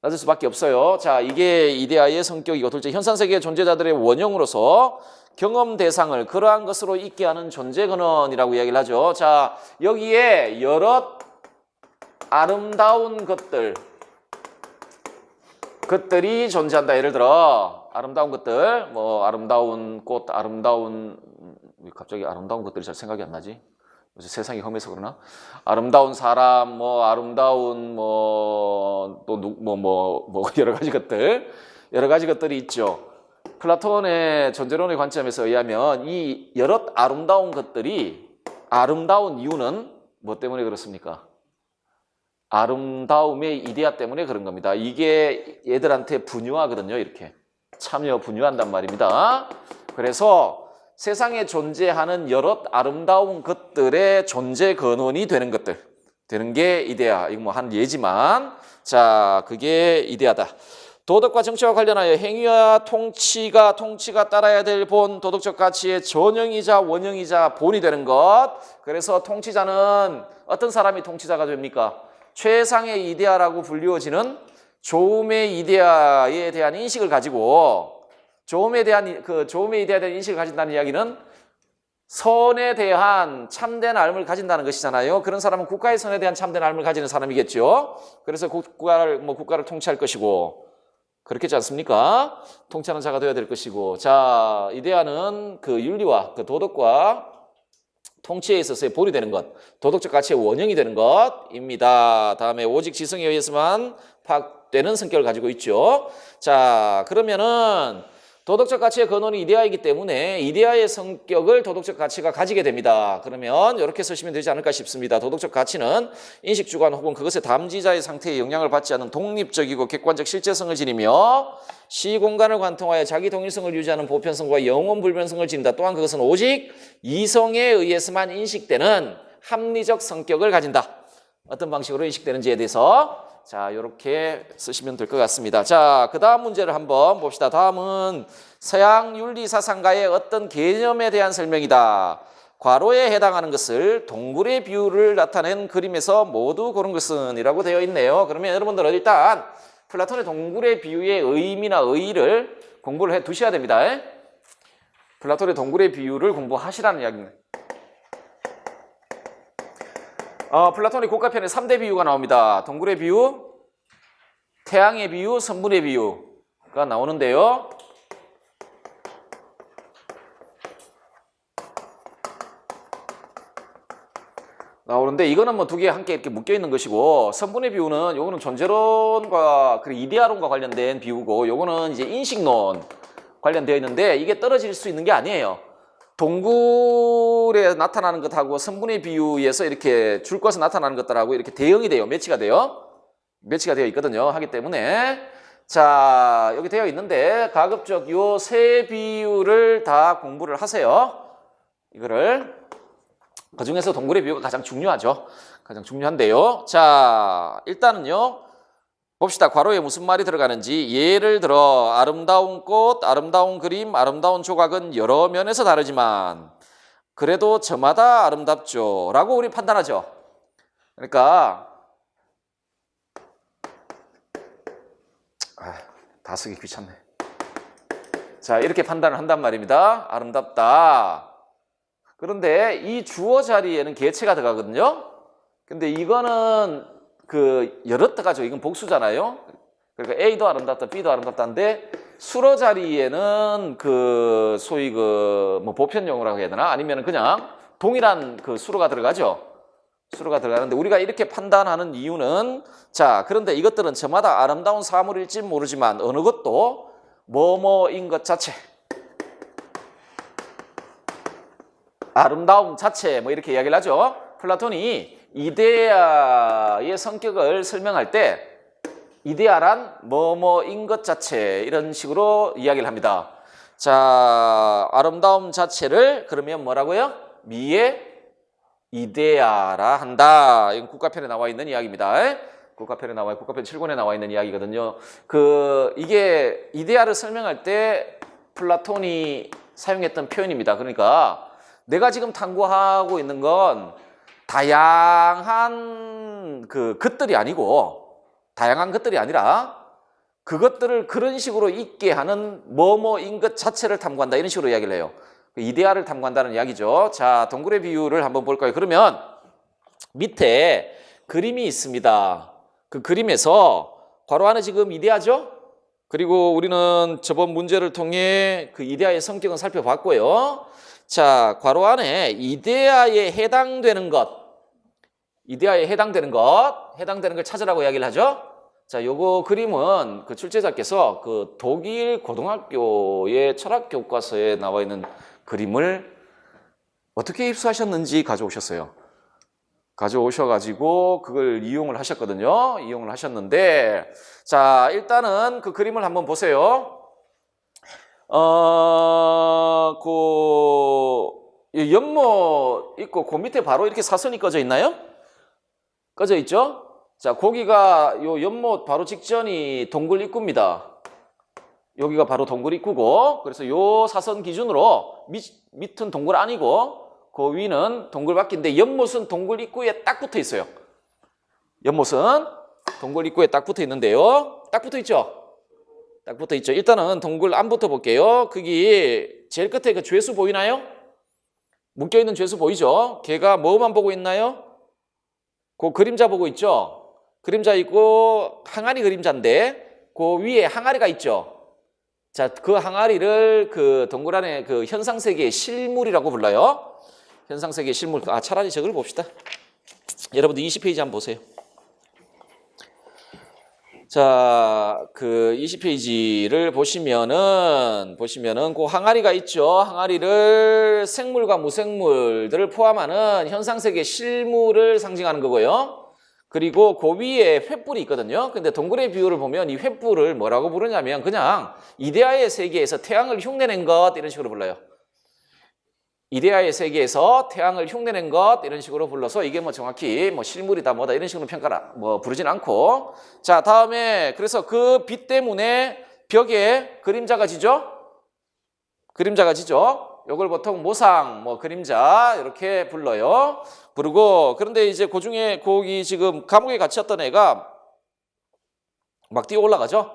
낮을 수밖에 없어요. 자, 이게 이데아의 성격이고 둘째 현상세계의 존재자들의 원형으로서 경험 대상을 그러한 것으로 있게 하는 존재 근원이라고 이야기를 하죠. 자, 여기에 여러 아름다운 것들이 존재한다. 예를 들어 아름다운 것들, 뭐 아름다운 꽃, 갑자기 아름다운 것들이 잘 생각이 안 나지? 요새 세상이 험해서 그러나? 아름다운 사람, 뭐 아름다운 여러 가지 것들이 있죠. 플라톤의 존재론의 관점에서 의하면 이 여러 아름다운 것들이 아름다운 이유는 뭐 때문에 그렇습니까? 아름다움의 이데아 때문에 그런 겁니다. 이게 얘들한테 분유하거든요. 이렇게 분유한단 말입니다. 그래서 세상에 존재하는 여러 아름다운 것들의 존재 근원이 되는 게 이데아. 이거 뭐 한 예지만 자, 그게 이데아다. 도덕과 정치와 관련하여 행위와 통치가 따라야 될 본 도덕적 가치의 전형이자 원형이자 본이 되는 것. 그래서 통치자는 어떤 사람이 통치자가 됩니까? 최상의 이데아라고 불리워지는 조음의 이데아에 대한 인식을 가지고 조음에 대한 이데아에 대한 인식을 가진다는 이야기는 선에 대한 참된 알을 가진다는 것이잖아요. 그런 사람은 국가의 선에 대한 참된 알을 가지는 사람이겠죠. 그래서 국가를 통치할 것이고 그렇겠지 않습니까? 통치하는 자가 되어야 될 것이고 자, 이데아는 그 윤리와 그 도덕과 통치에 있어서의 본이 되는 것, 도덕적 가치의 원형이 되는 것입니다. 다음에 오직 지성에 의해서만 파악되는 성격을 가지고 있죠. 자, 그러면은 도덕적 가치의 근원이 이데아이기 때문에 이데아의 성격을 도덕적 가치가 가지게 됩니다. 그러면 이렇게 쓰시면 되지 않을까 싶습니다. 도덕적 가치는 인식주관 혹은 그것의 담지자의 상태에 영향을 받지 않는 독립적이고 객관적 실제성을 지니며 시공간을 관통하여 자기 동일성을 유지하는 보편성과 영원불변성을 지닌다. 또한 그것은 오직 이성에 의해서만 인식되는 합리적 성격을 가진다. 어떤 방식으로 인식되는지에 대해서 자, 이렇게 쓰시면 될 것 같습니다. 자, 그 다음 문제를 한번 봅시다. 다음은 서양 윤리사상가의 어떤 개념에 대한 설명이다. 괄호에 해당하는 것을 동굴의 비유를 나타낸 그림에서 모두 고른 것은 이라고 되어 있네요. 그러면 여러분들은 일단 플라톤의 동굴의 비유의 의미나 의의를 공부를 해 두셔야 됩니다. 플라톤의 동굴의 비유를 공부하시라는 이야기입니다. 플라톤의 국가편에 3대 비유가 나옵니다. 동굴의 비유, 태양의 비유, 선분의 비유가 나오는데요. 이거는 뭐 두 개 함께 이렇게 묶여 있는 것이고 선분의 비유는 요거는 존재론과 그리고 이데아론과 관련된 비유고 요거는 이제 인식론 관련되어 있는데 이게 떨어질 수 있는 게 아니에요. 동굴에 나타나는 것하고 선분의 비유에서 이렇게 줄 것에 나타나는 것들하고 이렇게 대응이 돼요. 매치가 되어 있거든요. 하기 때문에 자, 여기 되어 있는데 가급적 요 세 비유를 다 공부를 하세요. 이거를 그 중에서 동굴의 비유가 가장 중요하죠. 가장 중요한데요. 자, 일단은요. 봅시다. 괄호에 무슨 말이 들어가는지. 예를 들어 아름다운 꽃, 아름다운 그림, 아름다운 조각은 여러 면에서 다르지만 그래도 저마다 아름답죠 라고 우리 판단하죠. 그러니까 다 쓰기 귀찮네. 자, 이렇게 판단을 한단 말입니다. 아름답다. 그런데 이 주어 자리에는 개체가 들어가거든요. 근데 이거는 여럿 가죠. 이건 복수잖아요. 그러니까 A도 아름답다, B도 아름답다인데 수로 자리에는 그 소위 그 뭐 보편용어라고 해야 되나? 아니면 그냥 동일한 그 수로가 들어가죠. 수로가 들어가는데 우리가 이렇게 판단하는 이유는 자, 그런데 이것들은 저마다 아름다운 사물일지 모르지만 어느 것도 뭐뭐인 것 자체, 아름다움 자체 뭐 이렇게 이야기를 하죠. 플라톤이 이데아의 성격을 설명할 때 이데아란 뭐뭐인 것 자체 이런 식으로 이야기를 합니다. 자, 아름다움 자체를 그러면 뭐라고요? 미의 이데아라 한다. 이건 국가편에 나와 있는 이야기입니다. 국가편에 나와 있고 국가편 7권에 나와 있는 이야기거든요. 이게 이데아를 설명할 때 플라톤이 사용했던 표현입니다. 그러니까 내가 지금 탐구하고 있는 건 다양한 것들이 아니고 다양한 것들이 아니라 그것들을 그런 식으로 있게 하는 뭐뭐인 것 자체를 탐구한다. 이런 식으로 이야기를 해요. 이데아를 탐구한다는 이야기죠. 자, 동굴의 비유를 한번 볼까요? 그러면 밑에 그림이 있습니다. 그 그림에서 괄호 안에 지금 이데아죠? 그리고 우리는 저번 문제를 통해 그 이데아의 성격은 살펴봤고요. 자, 괄호 안에 이데아에 해당되는 것, 이데아에 해당되는 것 찾으라고 이야기를 하죠. 자, 요거 그림은 그 출제자께서 그 독일 고등학교의 철학 교과서에 나와 있는 그림을 어떻게 입수하셨는지 가져오셨어요. 가져오셔가지고 그걸 이용을 하셨거든요. 이용을 하셨는데, 자, 일단은 그 그림을 한번 보세요. 연못 있고 그 밑에 바로 이렇게 사선이 꺼져 있나요? 꺼져 있죠? 자, 거기가 요 연못 바로 직전이 동굴 입구입니다. 여기가 바로 동굴 입구고, 그래서 요 사선 기준으로 밑은 동굴 아니고 그 위는 동굴 밖인데 연못은 동굴 입구에 딱 붙어 있어요. 연못은 동굴 입구에 딱 붙어 있는데요. 딱 붙어 있죠? 딱 붙어 있죠. 일단은 동굴 안부터 볼게요. 거기 제일 끝에 그 죄수 보이나요? 묶여 있는 죄수 보이죠? 걔가 뭐만 보고 있나요? 그 그림자 보고 있죠? 그림자 있고 항아리 그림자인데 그 위에 항아리가 있죠? 자, 그 항아리를 그 동굴 안에 그 현상세계의 실물이라고 불러요. 현상세계의 실물. 아, 차라리 저걸 봅시다. 여러분들 20페이지 한번 보세요. 자, 그 20페이지를 보시면은 그 항아리가 있죠. 항아리를 생물과 무생물들을 포함하는 현상세계 실물을 상징하는 거고요. 그리고 그 위에 횃불이 있거든요. 근데 동굴의 비유를 보면 이 횃불을 뭐라고 부르냐면 그냥 이데아의 세계에서 태양을 흉내낸 것 이런 식으로 불러요. 이데아의 세계에서 태양을 흉내낸 것 이런 식으로 불러서 이게 뭐 정확히 뭐 실물이다 뭐다 이런 식으로 평가를 뭐 부르진 않고, 자, 다음에 그래서 그 빛 때문에 벽에 그림자가 지죠. 그림자가 지죠. 이걸 보통 모상 뭐 그림자 이렇게 불러요. 부르고, 그런데 이제 그 중에 거기 지금 감옥에 갇혔던 애가 막 뛰어 올라가죠.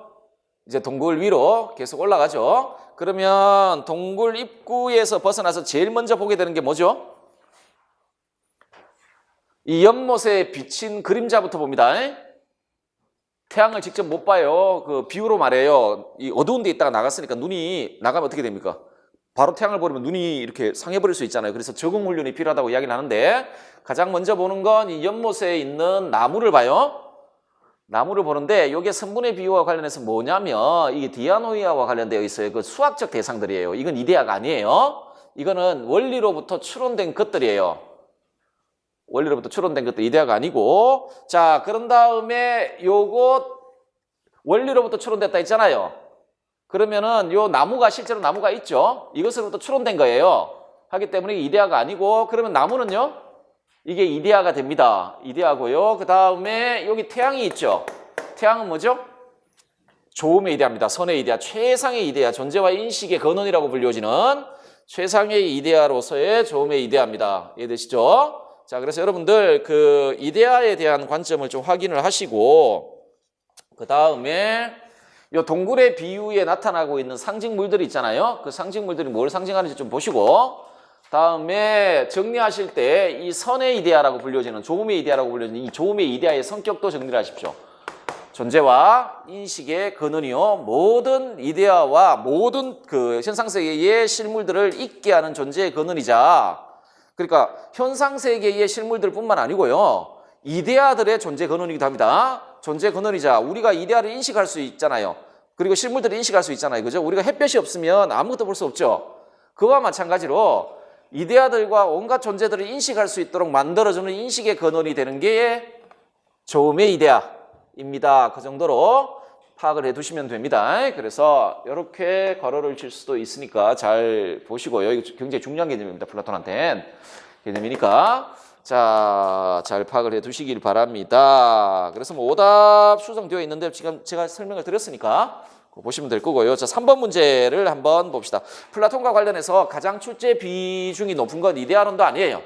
이제 동굴 위로 계속 올라가죠. 그러면 동굴 입구에서 벗어나서 제일 먼저 보게 되는 게 뭐죠? 이 연못에 비친 그림자부터 봅니다. 태양을 직접 못 봐요. 그 비유로 말해요. 이 어두운 데 있다가 나갔으니까 눈이 나가면 어떻게 됩니까? 바로 태양을 보려면 눈이 이렇게 상해버릴 수 있잖아요. 그래서 적응 훈련이 필요하다고 이야기를 하는데 가장 먼저 보는 건 이 연못에 있는 나무를 봐요. 나무를 보는데 이게 성분의 비유와 관련해서 뭐냐면 이게 디아노이아와 관련되어 있어요. 그 수학적 대상들이에요. 이건 이데아가 아니에요. 이거는 원리로부터 추론된 것들이에요. 원리로부터 추론된 것들, 이데아가 아니고. 자, 그런 다음에 요거 원리로부터 추론됐다 했잖아요. 그러면은 요 나무가 실제로 나무가 있죠. 이것으로부터 추론된 거예요. 하기 때문에 이데아가 아니고, 그러면 나무는요? 이게 이데아가 됩니다. 이데아고요. 그 다음에 여기 태양이 있죠. 태양은 뭐죠? 조음의 이데아입니다. 선의 이데아, 최상의 이데아, 존재와 인식의 근원이라고 불리워지는 최상의 이데아로서의 조음의 이데아입니다. 이해되시죠? 자, 그래서 여러분들 그 이데아에 대한 관점을 좀 확인을 하시고, 그 다음에 이 동굴의 비유에 나타나고 있는 상징물들이 있잖아요. 그 상징물들이 뭘 상징하는지 좀 보시고, 다음에 정리하실 때 이 선의 이데아라고 불려지는, 조음의 이데아라고 불려지는 이 조음의 이데아의 성격도 정리를 하십시오. 존재와 인식의 근원이요 모든 이데아와 모든 그 현상세계의 실물들을 있게 하는 존재의 근원이자, 그러니까 현상세계의 실물들뿐만 아니고요 이데아들의 존재 근원이기도 합니다. 존재 근원이자 우리가 이데아를 인식할 수 있잖아요. 그리고 실물들을 인식할 수 있잖아요. 그죠? 우리가 햇볕이 없으면 아무것도 볼 수 없죠. 그와 마찬가지로 이데아들과 온갖 존재들을 인식할 수 있도록 만들어주는 인식의 근원이 되는 게 조음의 이데아입니다. 그 정도로 파악을 해두시면 됩니다. 그래서 이렇게 괄호를 칠 수도 있으니까 잘 보시고요. 이거 굉장히 중요한 개념입니다. 플라톤한테는. 개념이니까 자, 잘 파악을 해두시길 바랍니다. 그래서 뭐 오답 수정되어 있는데 지금 제가 설명을 드렸으니까 보시면 될 거고요. 자, 3번 문제를 한번 봅시다. 플라톤과 관련해서 가장 출제 비중이 높은 건 이데아론도 아니에요.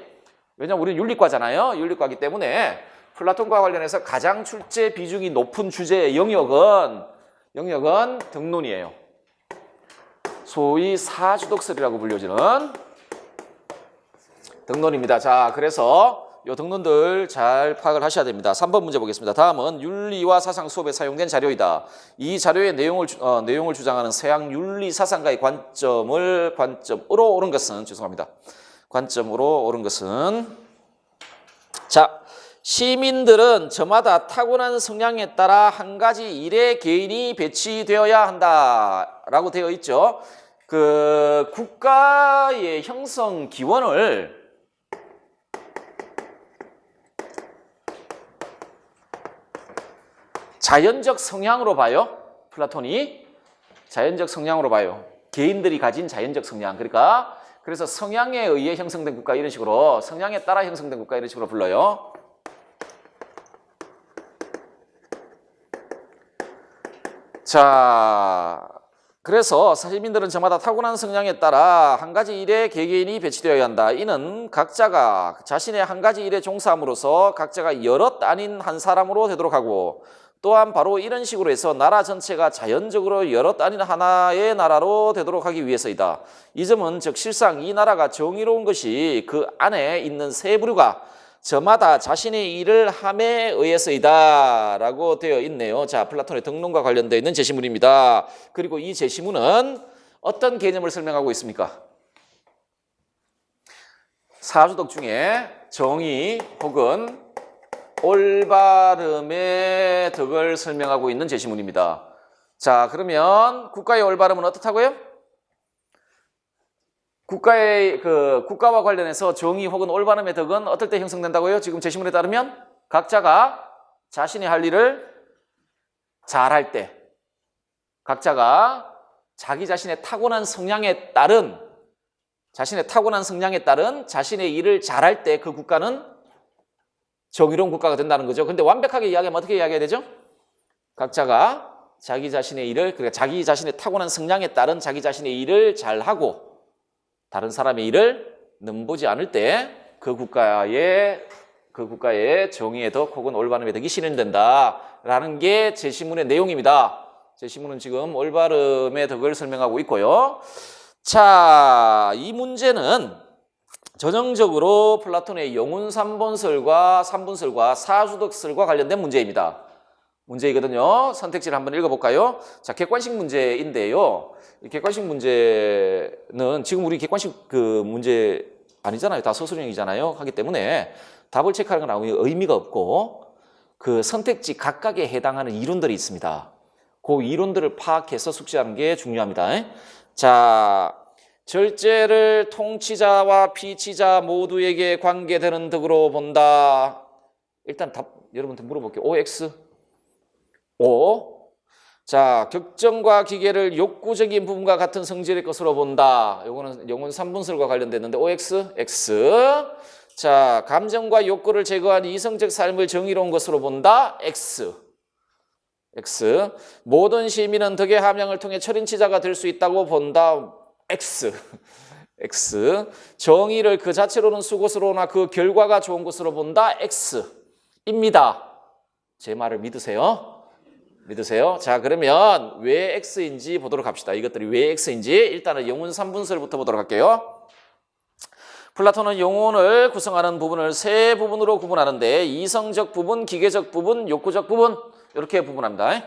왜냐면 우리는 윤리과잖아요. 윤리과이기 때문에 플라톤과 관련해서 가장 출제 비중이 높은 주제의 영역은 등론이에요. 소위 사주독설이라고 불려지는 등론입니다. 자, 그래서 이 등론들 잘 파악을 하셔야 됩니다. 3번 문제 보겠습니다. 다음은 윤리와 사상 수업에 사용된 자료이다. 이 자료의 내용을 주장하는 서양 윤리 사상가의 관점으로 옳은 것은 자, 시민들은 저마다 타고난 성향에 따라 한 가지 일의 개인이 배치되어야 한다라고 되어 있죠. 그 국가의 형성 기원을 자연적 성향으로 봐요. 플라톤이 자연적 성향으로 봐요. 개인들이 가진 자연적 성향. 그래서 성향에 의해 형성된 국가 이런 식으로, 성향에 따라 형성된 국가 이런 식으로 불러요. 자, 그래서 시민들은 저마다 타고난 성향에 따라 한 가지 일에 개개인이 배치되어야 한다. 이는 각자가 자신의 한 가지 일에 종사함으로써 각자가 여럿 아닌 한 사람으로 되도록 하고, 또한 바로 이런 식으로 해서 나라 전체가 자연적으로 여럿 아닌 하나의 나라로 되도록 하기 위해서이다. 이 점은 즉 실상 이 나라가 정의로운 것이 그 안에 있는 세 부류가 저마다 자신의 일을 함에 의해서이다 라고 되어 있네요. 자, 플라톤의 등론과 관련되어 있는 제시문입니다. 그리고 이 제시문은 어떤 개념을 설명하고 있습니까? 사주덕 중에 정의 혹은 올바름의 덕을 설명하고 있는 제시문입니다. 자, 그러면 국가의 올바름은 어떻다고요? 국가와 관련해서 정의 혹은 올바름의 덕은 어떨 때 형성된다고요? 지금 제시문에 따르면 각자가 자신이 할 일을 잘할 때, 각자가 자기 자신의 타고난 성향에 따른 자신의 일을 잘할 때 그 국가는 정의로운 국가가 된다는 거죠. 근데 완벽하게 이야기하면 어떻게 이야기해야 되죠? 각자가 자기 자신의 일을, 그러니까 자기 자신의 타고난 성향에 따른 자기 자신의 일을 잘하고 다른 사람의 일을 넘보지 않을 때 그 국가의 정의의 덕 혹은 올바름의 덕이 실현된다라는 게 제시문의 내용입니다. 제시문은 지금 올바름의 덕을 설명하고 있고요. 자, 이 문제는 전형적으로 플라톤의 영혼 3분설과 사주덕설과 관련된 문제입니다. 문제이거든요. 선택지를 한번 읽어볼까요? 자, 객관식 문제인데요. 이 객관식 문제는 지금 우리 객관식 그 문제 아니잖아요. 다 서술형이잖아요. 하기 때문에 답을 체크하는 건 아무 의미가 없고 그 선택지 각각에 해당하는 이론들이 있습니다. 그 이론들을 파악해서 숙지하는 게 중요합니다. 자, 절제를 통치자와 피치자 모두에게 관계되는 덕으로 본다. 일단 답 여러분한테 물어볼게요. OX? O. 자, 격정과 기계를 욕구적인 부분과 같은 성질의 것으로 본다. 요거는 영혼 3분설과 관련됐는데 OX? X. 자, 감정과 욕구를 제거한 이성적 삶을 정의로운 것으로 본다. X. X. 모든 시민은 덕의 함양을 통해 철인치자가 될 수 있다고 본다. X. X. 정의를 그 자체로는 수것으로나 그 결과가 좋은 것으로 본다. X입니다. 제 말을 믿으세요? 자, 그러면 왜 X인지 보도록 합시다. 이것들이 왜 X인지 일단은 영혼 3분설부터 보도록 할게요. 플라톤은 영혼을 구성하는 부분을 세 부분으로 구분하는데 이성적 부분, 기계적 부분, 욕구적 부분 이렇게 구분합니다.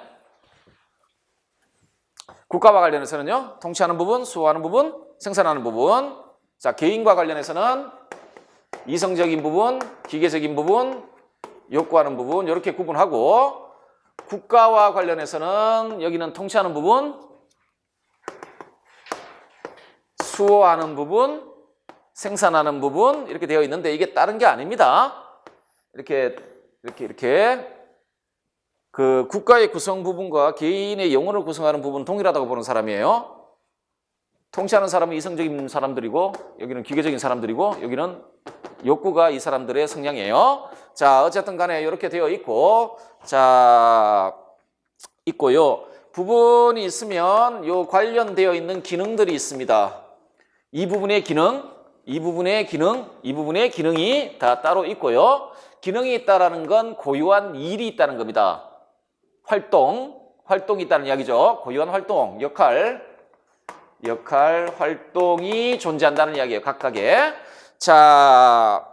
국가와 관련해서는요, 통치하는 부분, 수호하는 부분, 생산하는 부분. 자, 개인과 관련해서는 이성적인 부분, 기계적인 부분, 욕구하는 부분 이렇게 구분하고, 국가와 관련해서는 여기는 통치하는 부분, 수호하는 부분, 생산하는 부분 이렇게 되어 있는데 이게 다른 게 아닙니다. 이렇게 그 국가의 구성 부분과 개인의 영혼을 구성하는 부분은 동일하다고 보는 사람이에요. 통치하는 사람은 이성적인 사람들이고 여기는 기계적인 사람들이고 여기는 욕구가 이 사람들의 성향이에요. 자, 어쨌든 간에 이렇게 되어 있고, 자, 있고요. 부분이 있으면 요 관련되어 있는 기능들이 있습니다. 이 부분의 기능, 이 부분의 기능, 이 부분의 기능이 다 따로 있고요. 기능이 있다라는 건 고유한 일이 있다는 겁니다. 활동이 있다는 이야기죠. 고유한 활동, 역할, 활동이 존재한다는 이야기예요. 각각의. 자,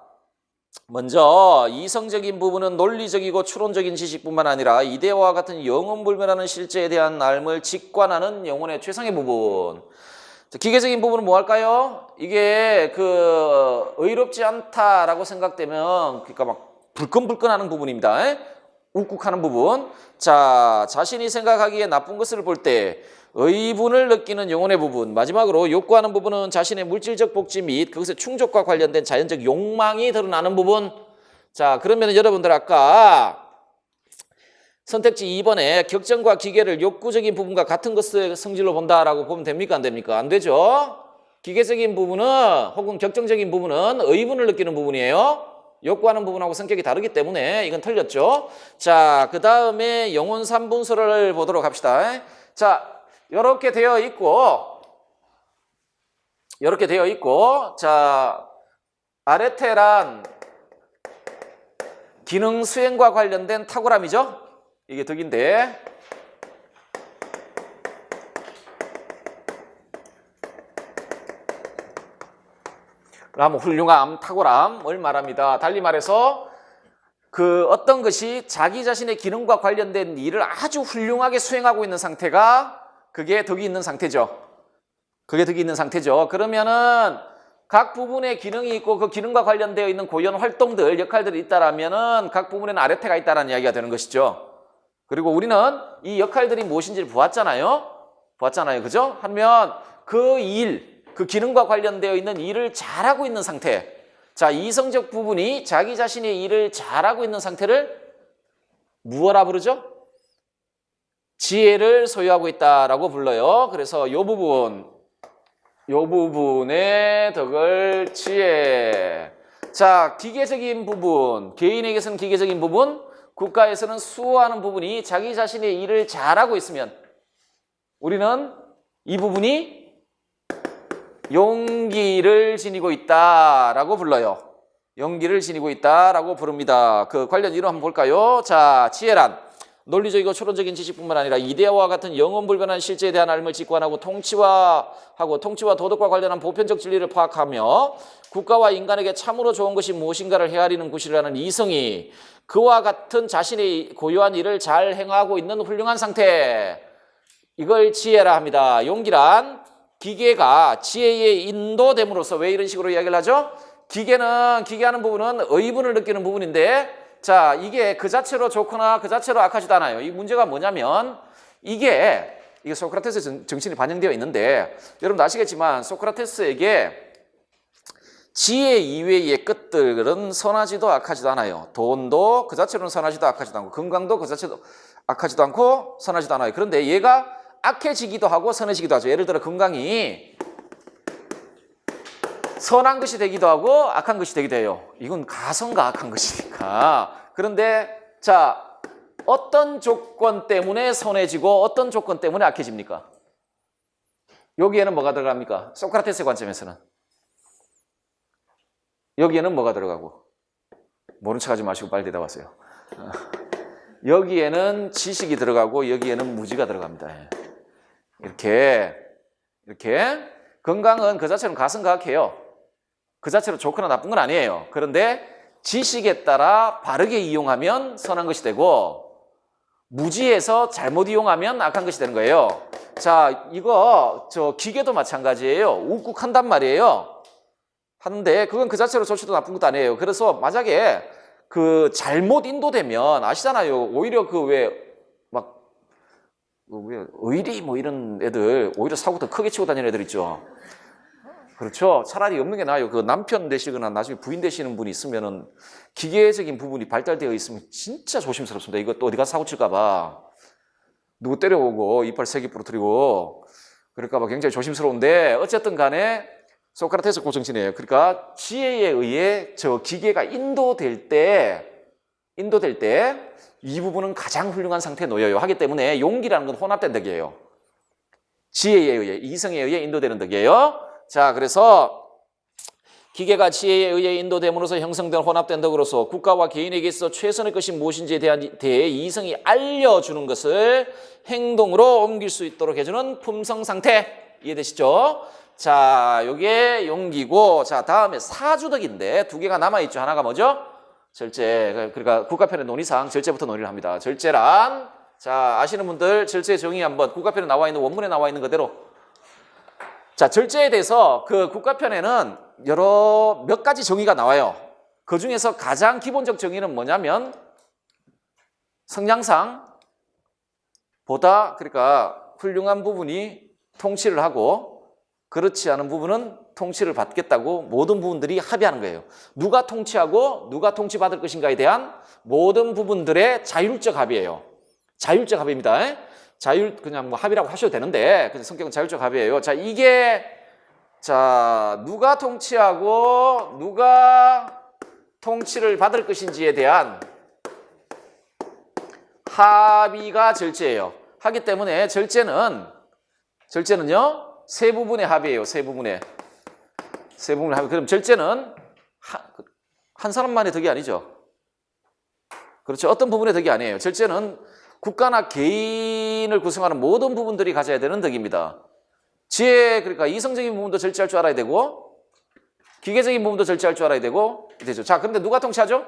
먼저 이성적인 부분은 논리적이고 추론적인 지식뿐만 아니라 이데아와 같은 영원불변하는 실제에 대한 알을 직관하는 영혼의 최상의 부분. 기계적인 부분은 뭐 할까요? 이게 그 의롭지 않다라고 생각되면 그러니까 막 불끈불끈하는 부분입니다. 욱욱하는 부분. 자, 자신이 생각하기에 나쁜 것을 볼 때 의분을 느끼는 영혼의 부분. 마지막으로 욕구하는 부분은 자신의 물질적 복지 및 그것의 충족과 관련된 자연적 욕망이 드러나는 부분. 자, 그러면 여러분들 아까 선택지 2번에 격정과 기계를 욕구적인 부분과 같은 것의 성질로 본다라고 보면 됩니까? 안 됩니까? 안 되죠. 기계적인 부분은 혹은 격정적인 부분은 의분을 느끼는 부분이에요. 욕구하는 부분하고 성격이 다르기 때문에 이건 틀렸죠. 자, 그 다음에 영혼 3분소를 보도록 합시다. 자, 이렇게 되어 있고, 자, 아레테란 기능 수행과 관련된 탁월함이죠. 이게 덕인데, 그러면 훌륭함, 탁월함을 말합니다. 달리 말해서 그 어떤 것이 자기 자신의 기능과 관련된 일을 아주 훌륭하게 수행하고 있는 상태가 그게 덕이 있는 상태죠. 그러면은 각 부분의 기능이 있고 그 기능과 관련되어 있는 고유한 활동들, 역할들이 있다라면은 각 부분에는 아레테가 있다라는 이야기가 되는 것이죠. 그리고 우리는 이 역할들이 무엇인지를 보았잖아요. 그죠? 하면 그 일, 그 기능과 관련되어 있는 일을 잘하고 있는 상태. 자, 이성적 부분이 자기 자신의 일을 잘하고 있는 상태를 무엇라 부르죠? 지혜를 소유하고 있다라고 불러요. 그래서 이 부분의 덕을 지혜. 자, 기계적인 부분, 개인에게서는 기계적인 부분, 국가에서는 수호하는 부분이 자기 자신의 일을 잘하고 있으면 우리는 이 부분이 용기를 지니고 있다라고 불러요. 용기를 지니고 있다라고 부릅니다. 그 관련 이름 한번 볼까요? 자, 지혜란 논리적이고 추론적인 지식뿐만 아니라 이데아와 같은 영원불변한 실제에 대한 알을 직관하고 통치와 도덕과 관련한 보편적 진리를 파악하며 국가와 인간에게 참으로 좋은 것이 무엇인가를 헤아리는 구실이라는 이성이 그와 같은 자신의 고유한 일을 잘 행하고 있는 훌륭한 상태. 이걸 지혜라 합니다. 용기란 기계가 지혜에 인도됨으로써 왜 이런 식으로 이야기를 하죠? 기계하는 부분은 의분을 느끼는 부분인데 자, 이게 그 자체로 좋거나 그 자체로 악하지도 않아요. 이 문제가 뭐냐면 이게 소크라테스의 정신이 반영되어 있는데 여러분 아시겠지만 소크라테스에게 지혜 이외의 것들은 선하지도 악하지도 않아요. 돈도 그 자체로는 선하지도 악하지도 않고 건강도 그 자체도 악하지도 않고 선하지도 않아요. 그런데 얘가 악해지기도 하고 선해지기도 하죠. 예를 들어 건강이 선한 것이 되기도 하고 악한 것이 되기도 해요. 이건 가선과 악한 것이니까. 그런데 자, 어떤 조건 때문에 선해지고 어떤 조건 때문에 악해집니까? 여기에는 뭐가 들어갑니까? 소크라테스의 관점에서는 여기에는 뭐가 들어가고? 모른 척하지 마시고 빨리 대답하세요. 여기에는 지식이 들어가고 여기에는 무지가 들어갑니다. 이렇게 건강은 그 자체로 가선가악해요. 그 자체로 좋거나 나쁜 건 아니에요. 그런데 지식에 따라 바르게 이용하면 선한 것이 되고 무지해서 잘못 이용하면 악한 것이 되는 거예요. 자, 이거 기계도 마찬가지예요. 우국한단 말이에요. 하는데 그건 그 자체로 좋지도 나쁜 것도 아니에요. 그래서 만약에 그 잘못 인도되면 아시잖아요. 오히려 그 왜 의리 뭐 이런 애들 오히려 사고 더 크게 치고 다니는 애들 있죠. 그렇죠. 차라리 없는 게 나아요. 그 남편 되시거나 나중에 부인 되시는 분이 있으면은 기계적인 부분이 발달되어 있으면 진짜 조심스럽습니다. 이거 또 어디 가서 사고 칠까 봐. 누구 때려오고 이빨 세게 부러뜨리고 그럴까 봐 굉장히 조심스러운데 어쨌든 간에 소크라테스 고정신이에요. 그러니까 지혜에 의해 저 기계가 인도될 때 이 부분은 가장 훌륭한 상태에 놓여요. 하기 때문에 용기라는 건 혼합된 덕이에요. 지혜에 의해, 이성에 의해 인도되는 덕이에요. 자, 그래서 기계가 지혜에 의해 인도됨으로써 형성된 혼합된 덕으로서 국가와 개인에게 있어 최선의 것이 무엇인지에 대해 이성이 알려주는 것을 행동으로 옮길 수 있도록 해주는 품성 상태. 이해되시죠? 자, 요게 용기고, 자, 다음에 사주덕인데 두 개가 남아있죠. 하나가 뭐죠? 절제. 그러니까 국가편의 논의상 절제부터 논의를 합니다. 절제란, 자, 아시는 분들 절제 정의 한번 국가편에 나와 있는 원문에 나와 있는 그대로. 자, 절제에 대해서 그 국가편에는 몇 가지 정의가 나와요. 그 중에서 가장 기본적 정의는 뭐냐면 성향상 보다 그러니까 훌륭한 부분이 통치를 하고 그렇지 않은 부분은 통치를 받겠다고 모든 부분들이 합의하는 거예요. 누가 통치하고 누가 통치받을 것인가에 대한 모든 부분들의 자율적 합의예요. 자율적 합의입니다. 그냥 뭐 합의라고 하셔도 되는데 근데 성격은 자율적 합의예요. 자, 이게 누가 통치하고 누가 통치를 받을 것인지에 대한 합의가 절제예요. 하기 때문에 절제는요 세 부분의 합의예요. 세 부분의 합의. 그럼 절제는 한 사람만의 덕이 아니죠. 그렇죠. 어떤 부분의 덕이 아니에요. 절제는 국가나 개인을 구성하는 모든 부분들이 가져야 되는 덕입니다. 지혜, 그러니까 이성적인 부분도 절제할 줄 알아야 되고 기계적인 부분도 절제할 줄 알아야 되고 되죠. 자, 그런데 누가 통치하죠?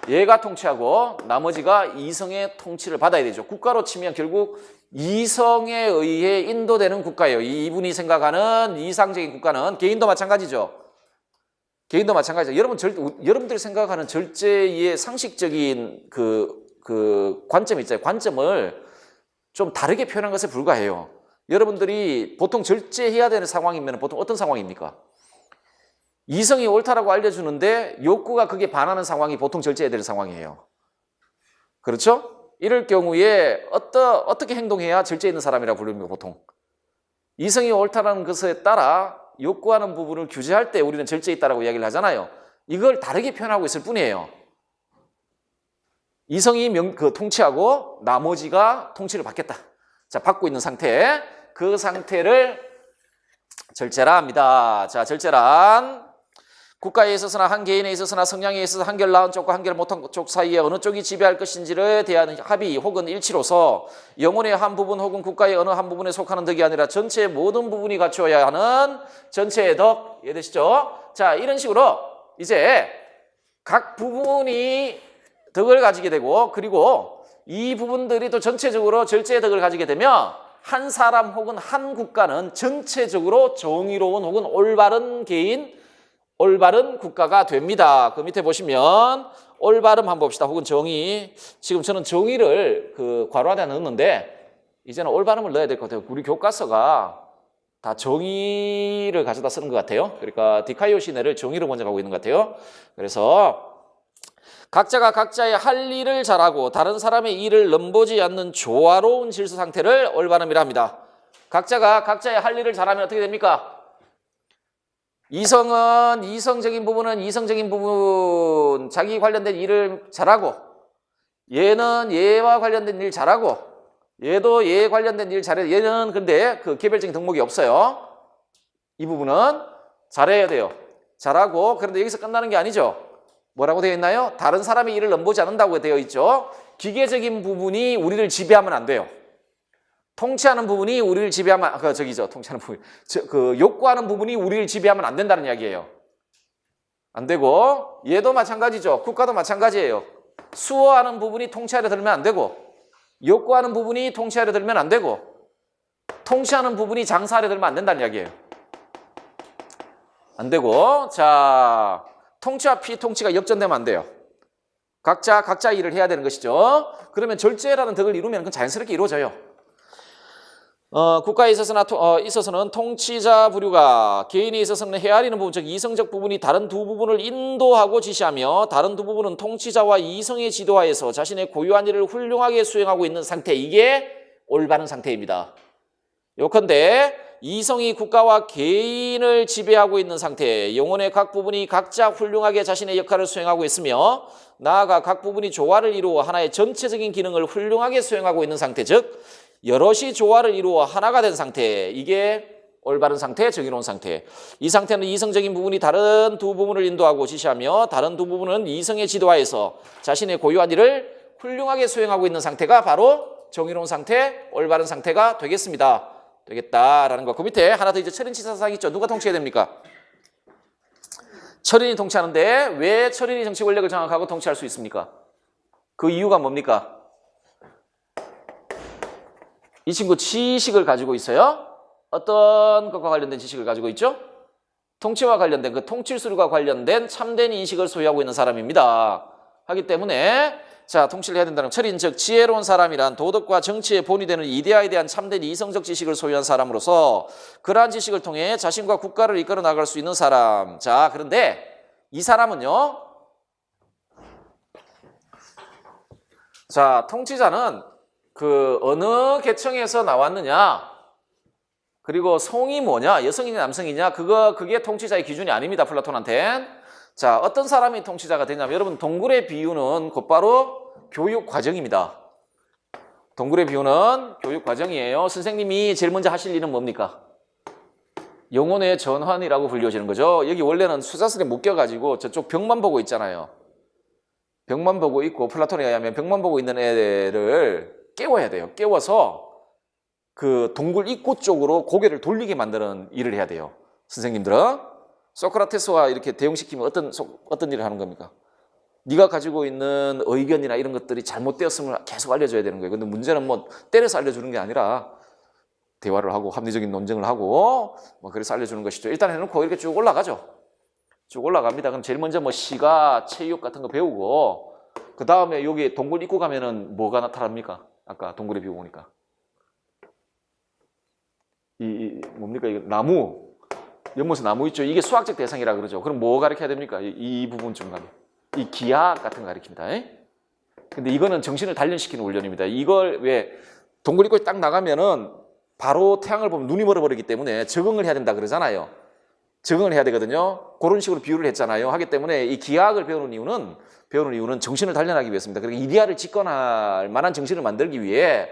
얘가 통치하고 나머지가 이성의 통치를 받아야 되죠. 국가로 치면 결국 이성에 의해 인도되는 국가예요. 이분이 생각하는 이상적인 국가는 개인도 마찬가지죠. 개인도 마찬가지죠. 여러분들이 생각하는 절제의 상식적인 그 관점이 있잖아요. 관점을 좀 다르게 표현한 것에 불과해요. 여러분들이 보통 절제해야 되는 상황이면 보통 어떤 상황입니까? 이성이 옳다라고 알려주는데 욕구가 그게 반하는 상황이 보통 절제해야 되는 상황이에요. 그렇죠? 이럴 경우에 어떻게 행동해야 절제 있는 사람이라고 부릅니다. 보통 이성이 옳다라는 것에 따라 욕구하는 부분을 규제할 때 우리는 절제 있다라고 이야기를 하잖아요. 이걸 다르게 표현하고 있을 뿐이에요. 이성이 통치하고 나머지가 통치를 받겠다. 자, 받고 있는 상태, 그 상태를 절제라 합니다. 자, 절제란 국가에 있어서나 한 개인에 있어서나 성향에 있어서 한결 나은 쪽과 한결 못한 쪽 사이에 어느 쪽이 지배할 것인지를 대한 합의 혹은 일치로서 영혼의 한 부분 혹은 국가의 어느 한 부분에 속하는 덕이 아니라 전체의 모든 부분이 갖추어야 하는 전체의 덕. 이해되시죠? 자, 이런 식으로 이제 각 부분이 덕을 가지게 되고 그리고 이 부분들이 또 전체적으로 절제의 덕을 가지게 되면 한 사람 혹은 한 국가는 전체적으로 정의로운 혹은 올바른 개인, 올바른 국가가 됩니다. 그 밑에 보시면 올바름 한번 봅시다. 혹은 정의. 지금 저는 정의를 괄호 안에 넣었는데 이제는 올바름을 넣어야 될 것 같아요. 우리 교과서가 다 정의를 가져다 쓰는 것 같아요. 그러니까 디카이오 시내를 정의로 먼저 가고 있는 것 같아요. 그래서 각자가 각자의 할 일을 잘하고 다른 사람의 일을 넘보지 않는 조화로운 질서 상태를 올바름이라 합니다. 각자가 각자의 할 일을 잘하면 어떻게 됩니까? 이성은 이성적인 부분 자기 관련된 일을 잘하고 얘는 얘와 관련된 일 잘하고 얘도 얘에 관련된 일 잘해요. 얘는 근데 그 개별적인 덕목이 없어요. 이 부분은 잘해야 돼요. 잘하고 그런데 여기서 끝나는 게 아니죠. 뭐라고 되어 있나요? 다른 사람의 일을 넘보지 않는다고 되어 있죠. 기계적인 부분이 우리를 지배하면 안 돼요. 통치하는 부분이 우리를 지배하면 통치하는 부분. 욕구하는 부분이 우리를 지배하면 안 된다는 이야기예요. 안 되고 얘도 마찬가지죠. 국가도 마찬가지예요. 수호하는 부분이 통치 아래 들면 안 되고, 욕구하는 부분이 통치 아래 들면 안 되고, 통치하는 부분이 장사 아래 들면 안 된다는 이야기예요. 안 되고, 자, 통치와 피통치가 역전되면 안 돼요. 각자 일을 해야 되는 것이죠. 그러면 절제라는 덕을 이루면 그건 자연스럽게 이루어져요. 국가에 있어서는 통치자 부류가 개인에 있어서는 헤아리는 부분, 즉 이성적 부분이 다른 두 부분을 인도하고 지시하며 다른 두 부분은 통치자와 이성의 지도하에서 자신의 고유한 일을 훌륭하게 수행하고 있는 상태, 이게 올바른 상태입니다. 요컨대 이성이 국가와 개인을 지배하고 있는 상태, 영혼의 각 부분이 각자 훌륭하게 자신의 역할을 수행하고 있으며 나아가 각 부분이 조화를 이루어 하나의 전체적인 기능을 훌륭하게 수행하고 있는 상태, 즉 여럿이 조화를 이루어 하나가 된 상태, 이게 올바른 상태, 정의로운 상태. 이 상태는 이성적인 부분이 다른 두 부분을 인도하고 지시하며 다른 두 부분은 이성의 지도하에서 자신의 고유한 일을 훌륭하게 수행하고 있는 상태가 바로 정의로운 상태, 올바른 상태가 되겠습니다. 되겠다라는 거. 그 밑에 하나 더 이제 철인치사상 있죠. 누가 통치해야 됩니까? 철인이 통치하는데 왜 철인이 정치 권력을 장악하고 통치할 수 있습니까? 그 이유가 뭡니까? 이 친구 지식을 가지고 있어요. 어떤 것과 관련된 지식을 가지고 있죠? 통치와 관련된, 그 통치술과 관련된 참된 인식을 소유하고 있는 사람입니다. 하기 때문에 자, 통치를 해야 된다는 철인, 즉 지혜로운 사람이란 도덕과 정치의 본이 되는 이데아에 대한 참된 이성적 지식을 소유한 사람으로서 그러한 지식을 통해 자신과 국가를 이끌어 나갈 수 있는 사람. 자, 그런데 이 사람은요, 자, 통치자는 그 어느 계층에서 나왔느냐, 그리고 성이 뭐냐, 여성이냐 남성이냐, 그게 통치자의 기준이 아닙니다, 플라톤한텐. 자, 어떤 사람이 통치자가 되냐면, 여러분 동굴의 비유는 곧바로 교육 과정입니다. 동굴의 비유는 교육 과정이에요. 선생님이 제일 먼저 하실 일은 뭡니까? 영혼의 전환이라고 불려지는 거죠. 여기 원래는 수자슬에 묶여가지고 저쪽 벽만 보고 있잖아요. 벽만 보고 있고, 플라톤에 의하면 벽만 보고 있는 애를 깨워야 돼요. 깨워서 그 동굴 입구 쪽으로 고개를 돌리게 만드는 일을 해야 돼요. 선생님들은. 소크라테스와 이렇게 대응시키면 어떤 일을 하는 겁니까? 네가 가지고 있는 의견이나 이런 것들이 잘못되었음을 계속 알려줘야 되는 거예요. 근데 문제는 뭐 때려서 알려주는 게 아니라 대화를 하고 합리적인 논쟁을 하고 뭐 그래서 알려주는 것이죠. 일단 해놓고 이렇게 쭉 올라가죠. 쭉 올라갑니다. 그럼 제일 먼저 뭐 시가, 체육 같은 거 배우고 그 다음에 여기 동굴 입구 가면은 뭐가 나타납니까? 아까 동굴에 비유 보니까 뭡니까? 이거 나무. 연못에 나무 있죠. 이게 수학적 대상이라 그러죠. 그럼 뭐 가르쳐야 됩니까? 이 부분쯤 가면. 이 기하학 같은 거 가르칩니다. 근데 이거는 정신을 단련시키는 훈련입니다. 이걸 왜 동굴 입구에 딱 나가면은 바로 태양을 보면 눈이 멀어버리기 때문에 적응을 해야 된다 그러잖아요. 적응을 해야 되거든요. 그런 식으로 비유를 했잖아요. 하기 때문에 이 기하학을 배우는 이유는 정신을 단련하기 위해서입니다. 그러니까 이데아를 집권할 만한 정신을 만들기 위해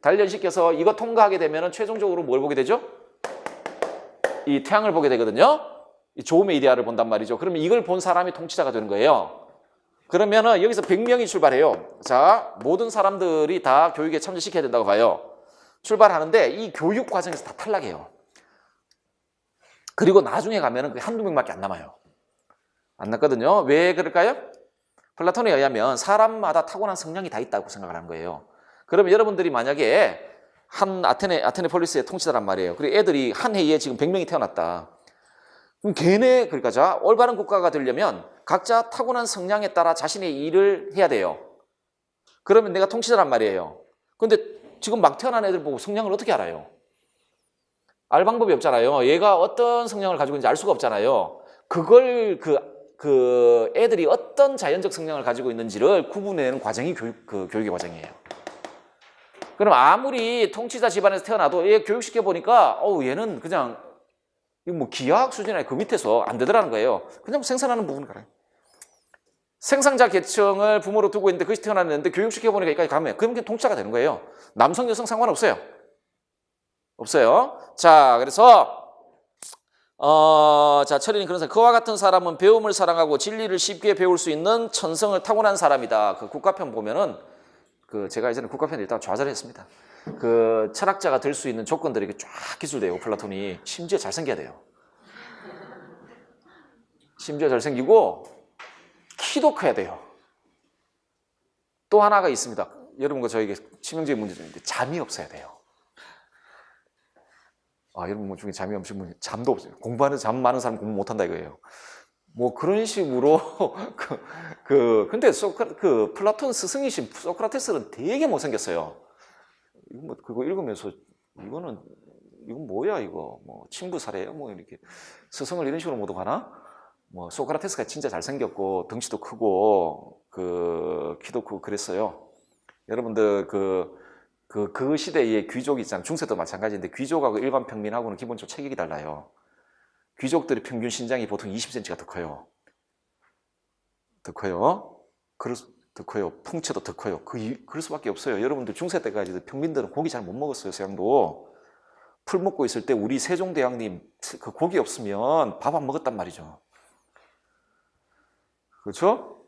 단련시켜서 이거 통과하게 되면은 최종적으로 뭘 보게 되죠? 이 태양을 보게 되거든요. 이 조음의 이데아를 본단 말이죠. 그러면 이걸 본 사람이 통치자가 되는 거예요. 그러면은 여기서 100명이 출발해요. 자, 모든 사람들이 다 교육에 참여시켜야 된다고 봐요. 출발하는데 이 교육 과정에서 다 탈락해요. 그리고 나중에 가면은 한두 명밖에 안 남아요. 안 남거든요. 왜 그럴까요? 플라톤에 의하면 사람마다 타고난 성향이 다 있다고 생각을 하는 거예요. 그러면 여러분들이 만약에 한 아테네폴리스의 통치자란 말이에요. 그리고 애들이 한 해에 지금 100명이 태어났다. 그럼 그러니까 자, 올바른 국가가 되려면 각자 타고난 성향에 따라 자신의 일을 해야 돼요. 그러면 내가 통치자란 말이에요. 그런데 지금 막 태어난 애들 보고 성향을 어떻게 알아요? 알 방법이 없잖아요. 얘가 어떤 성향을 가지고 있는지 알 수가 없잖아요. 그걸 그 애들이 어떤 자연적 성향을 가지고 있는지를 구분해내는 과정이 교육의 과정이에요. 그럼 아무리 통치자 집안에서 태어나도 얘 교육시켜 보니까 얘는 그냥 뭐 기하학 수준이나 그 밑에서 안 되더라는 거예요. 그냥 생산하는 부분을 가요. 생산자 계층을 부모로 두고 있는데 그것이 태어났는데 교육시켜 보니까 여기까지 가면 그럼 그냥 통치자가 되는 거예요. 남성 여성 상관없어요. 없어요. 자, 그래서 자, 철인이 그런 사람, 그와 같은 사람은 배움을 사랑하고 진리를 쉽게 배울 수 있는 천성을 타고난 사람이다. 그 국가편 보면은 제가 예전에 국가편에 일단 좌절을 했습니다. 그 철학자가 될 수 있는 조건들이 쫙 기술돼요. 플라톤이. 심지어 잘생겨야 돼요. 심지어 잘생기고 키도 커야 돼요. 또 하나가 있습니다. 여러분과 저에게 치명적인 문제 중인데 잠이 없어야 돼요. 여러분 중에 잠이 없으신 분이 잠도 없어요. 공부하는 잠 많은 사람 공부 못한다 이거예요. 뭐 그런 식으로 근데 플라톤 스승이신 소크라테스는 되게 못생겼어요. 이거 뭐 그거 읽으면서 이건 뭐야 이거 뭐 친구 사례예요 뭐 이렇게 스승을 이런 식으로 모독하나? 뭐 소크라테스가 진짜 잘생겼고 덩치도 크고 키도 크고 그랬어요. 여러분들 그 시대의 귀족 있잖아요. 중세도 마찬가지인데 귀족하고 일반 평민하고는 기본적으로 체격이 달라요. 귀족들의 평균 신장이 보통 20cm가 더 커요. 더 커요. 더 커요. 풍채도 더 커요. 그럴 수밖에 없어요. 여러분들 중세 때까지 평민들은 고기 잘 못 먹었어요. 서양도. 풀 먹고 있을 때 우리 세종대왕님 그 고기 없으면 밥 안 먹었단 말이죠. 그렇죠?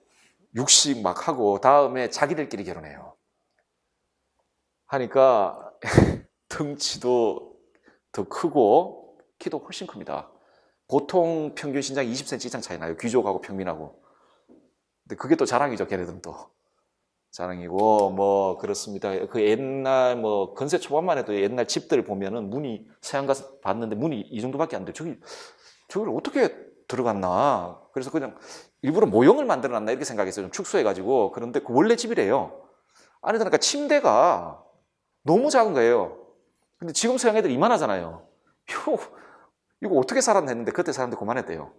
육식 막 하고 다음에 자기들끼리 결혼해요. 하니까 덩치도 더 크고 키도 훨씬 큽니다. 보통 평균 신장이 20cm 이상 차이 나요. 귀족하고 평민하고. 근데 그게 또 자랑이죠. 걔네들은 또. 자랑이고 뭐 그렇습니다. 그 옛날 뭐 건세 초반만 해도 옛날 집들 보면은 문이 서양 가서 봤는데 문이 이 정도밖에 안 돼요. 저기를 어떻게 들어갔나. 그래서 그냥 일부러 모형을 만들어 놨나 이렇게 생각했어요. 좀 축소해가지고. 그런데 그 원래 집이래요. 안에 들어가니까 침대가 너무 작은 거예요. 근데 지금 서양 애들 이만하잖아요. 이거 어떻게 살았나 했는데 그때 사람들 그만했대요.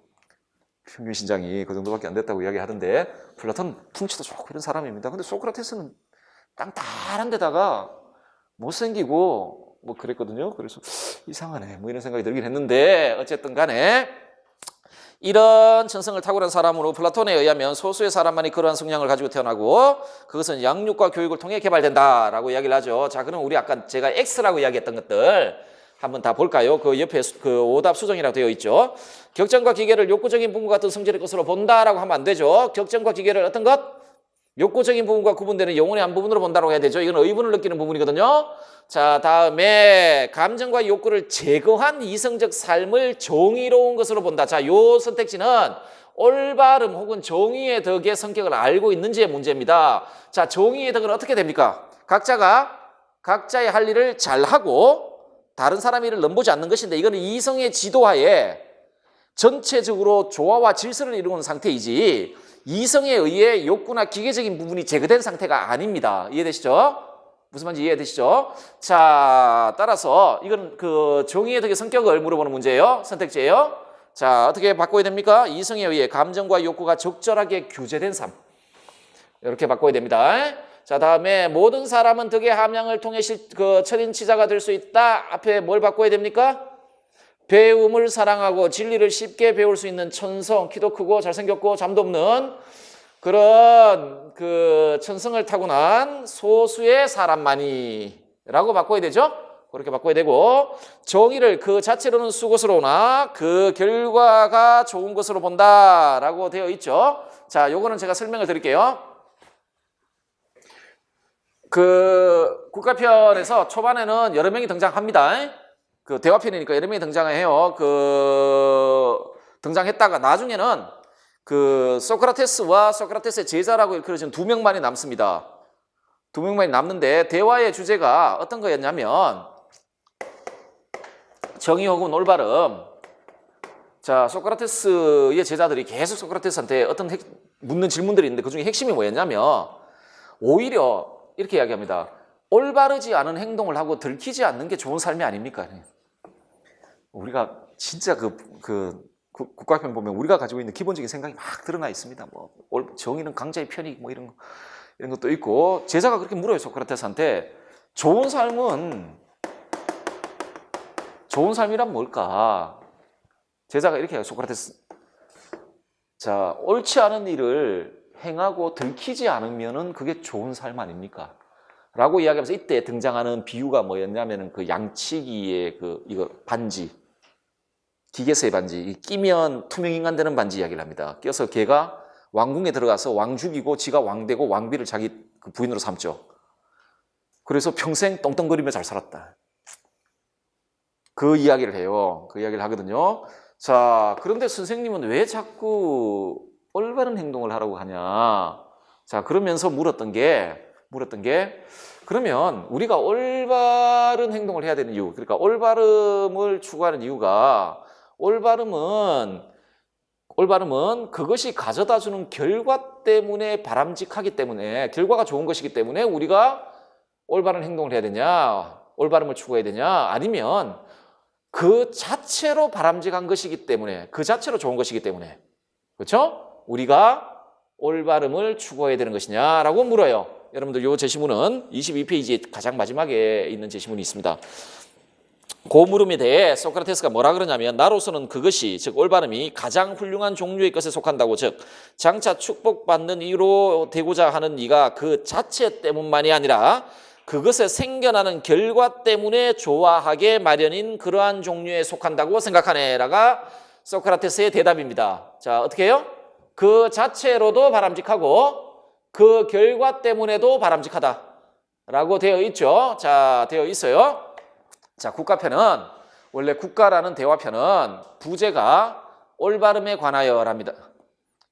평균 신장이 그 정도밖에 안 됐다고 이야기하던데 플라톤 풍치도 좋고 이런 사람입니다. 근데 소크라테스는 땅땅한 데다가 못생기고 뭐 그랬거든요. 그래서 이상하네 뭐 이런 생각이 들긴 했는데 어쨌든 간에 이런 천성을 탁월한 사람으로 플라톤에 의하면 소수의 사람만이 그러한 성향을 가지고 태어나고 그것은 양육과 교육을 통해 개발된다라고 이야기를 하죠. 자, 그럼 우리 아까 제가 X라고 이야기했던 것들 한번 다 볼까요? 그 옆에 오답 수정이라고 되어 있죠. 격정과 기계를 욕구적인 부분과 같은 성질의 것으로 본다라고 하면 안 되죠. 격정과 기계를 어떤 것? 욕구적인 부분과 구분되는 영혼의 한 부분으로 본다고 해야 되죠. 이건 의분을 느끼는 부분이거든요. 자, 다음에 감정과 욕구를 제거한 이성적 삶을 정의로운 것으로 본다. 자, 요 선택지는 올바름 혹은 정의의 덕의 성격을 알고 있는지의 문제입니다. 자, 정의의 덕은 어떻게 됩니까? 각자가 각자의 할 일을 잘하고 다른 사람의 일을 넘보지 않는 것인데 이거는 이성의 지도하에 전체적으로 조화와 질서를 이루는 상태이지 이성에 의해 욕구나 기계적인 부분이 제거된 상태가 아닙니다. 이해되시죠? 무슨 말인지 이해되시죠? 자, 따라서 이건 그 정의의 덕의 성격을 물어보는 문제예요. 선택지예요. 자, 어떻게 바꿔야 됩니까? 이성에 의해 감정과 욕구가 적절하게 규제된 삶. 이렇게 바꿔야 됩니다. 자, 다음에 모든 사람은 덕의 함량을 통해 철인치자가 될 수 있다. 앞에 뭘 바꿔야 됩니까? 배움을 사랑하고 진리를 쉽게 배울 수 있는 천성, 키도 크고 잘생겼고 잠도 없는 그런 그 천성을 타고난 소수의 사람만이 라고 바꿔야 되죠. 그렇게 바꿔야 되고 정의를 그 자체로는 수고스러우나 그 결과가 좋은 것으로 본다라고 되어 있죠. 자, 요거는 제가 설명을 드릴게요. 그 국가편에서 초반에는 여러 명이 등장합니다. 그 대화편이니까 여러 명이 등장해요. 등장했다가 나중에는 그 소크라테스와 소크라테스의 제자라고 일컬어진 두 명만이 남습니다. 두 명만이 남는데 대화의 주제가 어떤 거였냐면 정의 혹은 올바름. 자, 소크라테스의 제자들이 계속 소크라테스한테 어떤 묻는 질문들이 있는데 그중에 핵심이 뭐였냐면 오히려 이렇게 이야기합니다. 올바르지 않은 행동을 하고 들키지 않는 게 좋은 삶이 아닙니까? 우리가 진짜 국가편 보면 우리가 가지고 있는 기본적인 생각이 막 드러나 있습니다. 뭐 정의는 강자의 편이 뭐 이런 것도 있고 제자가 그렇게 물어요. 소크라테스한테 좋은 삶이란 뭘까? 제자가 이렇게 해요. 소크라테스. 자, 옳지 않은 일을 행하고 들키지 않으면은 그게 좋은 삶 아닙니까? 라고 이야기하면서 이때 등장하는 비유가 뭐였냐면은 그 양치기의 이거 반지. 기계세의 반지. 끼면 투명인간 되는 반지 이야기를 합니다. 껴서 걔가 왕궁에 들어가서 왕 죽이고 지가 왕 되고 왕비를 자기 그 부인으로 삼죠. 그래서 평생 떵떵거리며 잘 살았다. 그 이야기를 해요. 그 이야기를 하거든요. 자, 그런데 선생님은 왜 자꾸 올바른 행동을 하라고 하냐? 자, 그러면서 물었던 게 그러면 우리가 올바른 행동을 해야 되는 이유, 그러니까 올바름을 추구하는 이유가 올바름은 그것이 가져다 주는 결과 때문에 바람직하기 때문에, 결과가 좋은 것이기 때문에 우리가 올바른 행동을 해야 되냐, 올바름을 추구해야 되냐, 아니면 그 자체로 바람직한 것이기 때문에, 그 자체로 좋은 것이기 때문에, 그렇죠? 우리가 올바름을 추구해야 되는 것이냐라고 물어요. 여러분들 이 제시문은 22페이지 가장 마지막에 있는 제시문이 있습니다. 그 물음에 대해 소크라테스가 뭐라 그러냐면, 나로서는 그것이, 즉 올바름이 가장 훌륭한 종류의 것에 속한다고, 즉 장차 축복받는 이유로 되고자 하는 이가 그 자체 때문만이 아니라 그것에 생겨나는 결과 때문에 좋아하게 마련인 그러한 종류에 속한다고 생각하네라가 소크라테스의 대답입니다. 자, 어떻게 해요? 그 자체로도 바람직하고 그 결과 때문에도 바람직하다라고 되어 있죠. 자, 되어 있어요. 자, 국가편은, 원래 국가라는 대화편은 부제가 올바름에 관하여랍니다.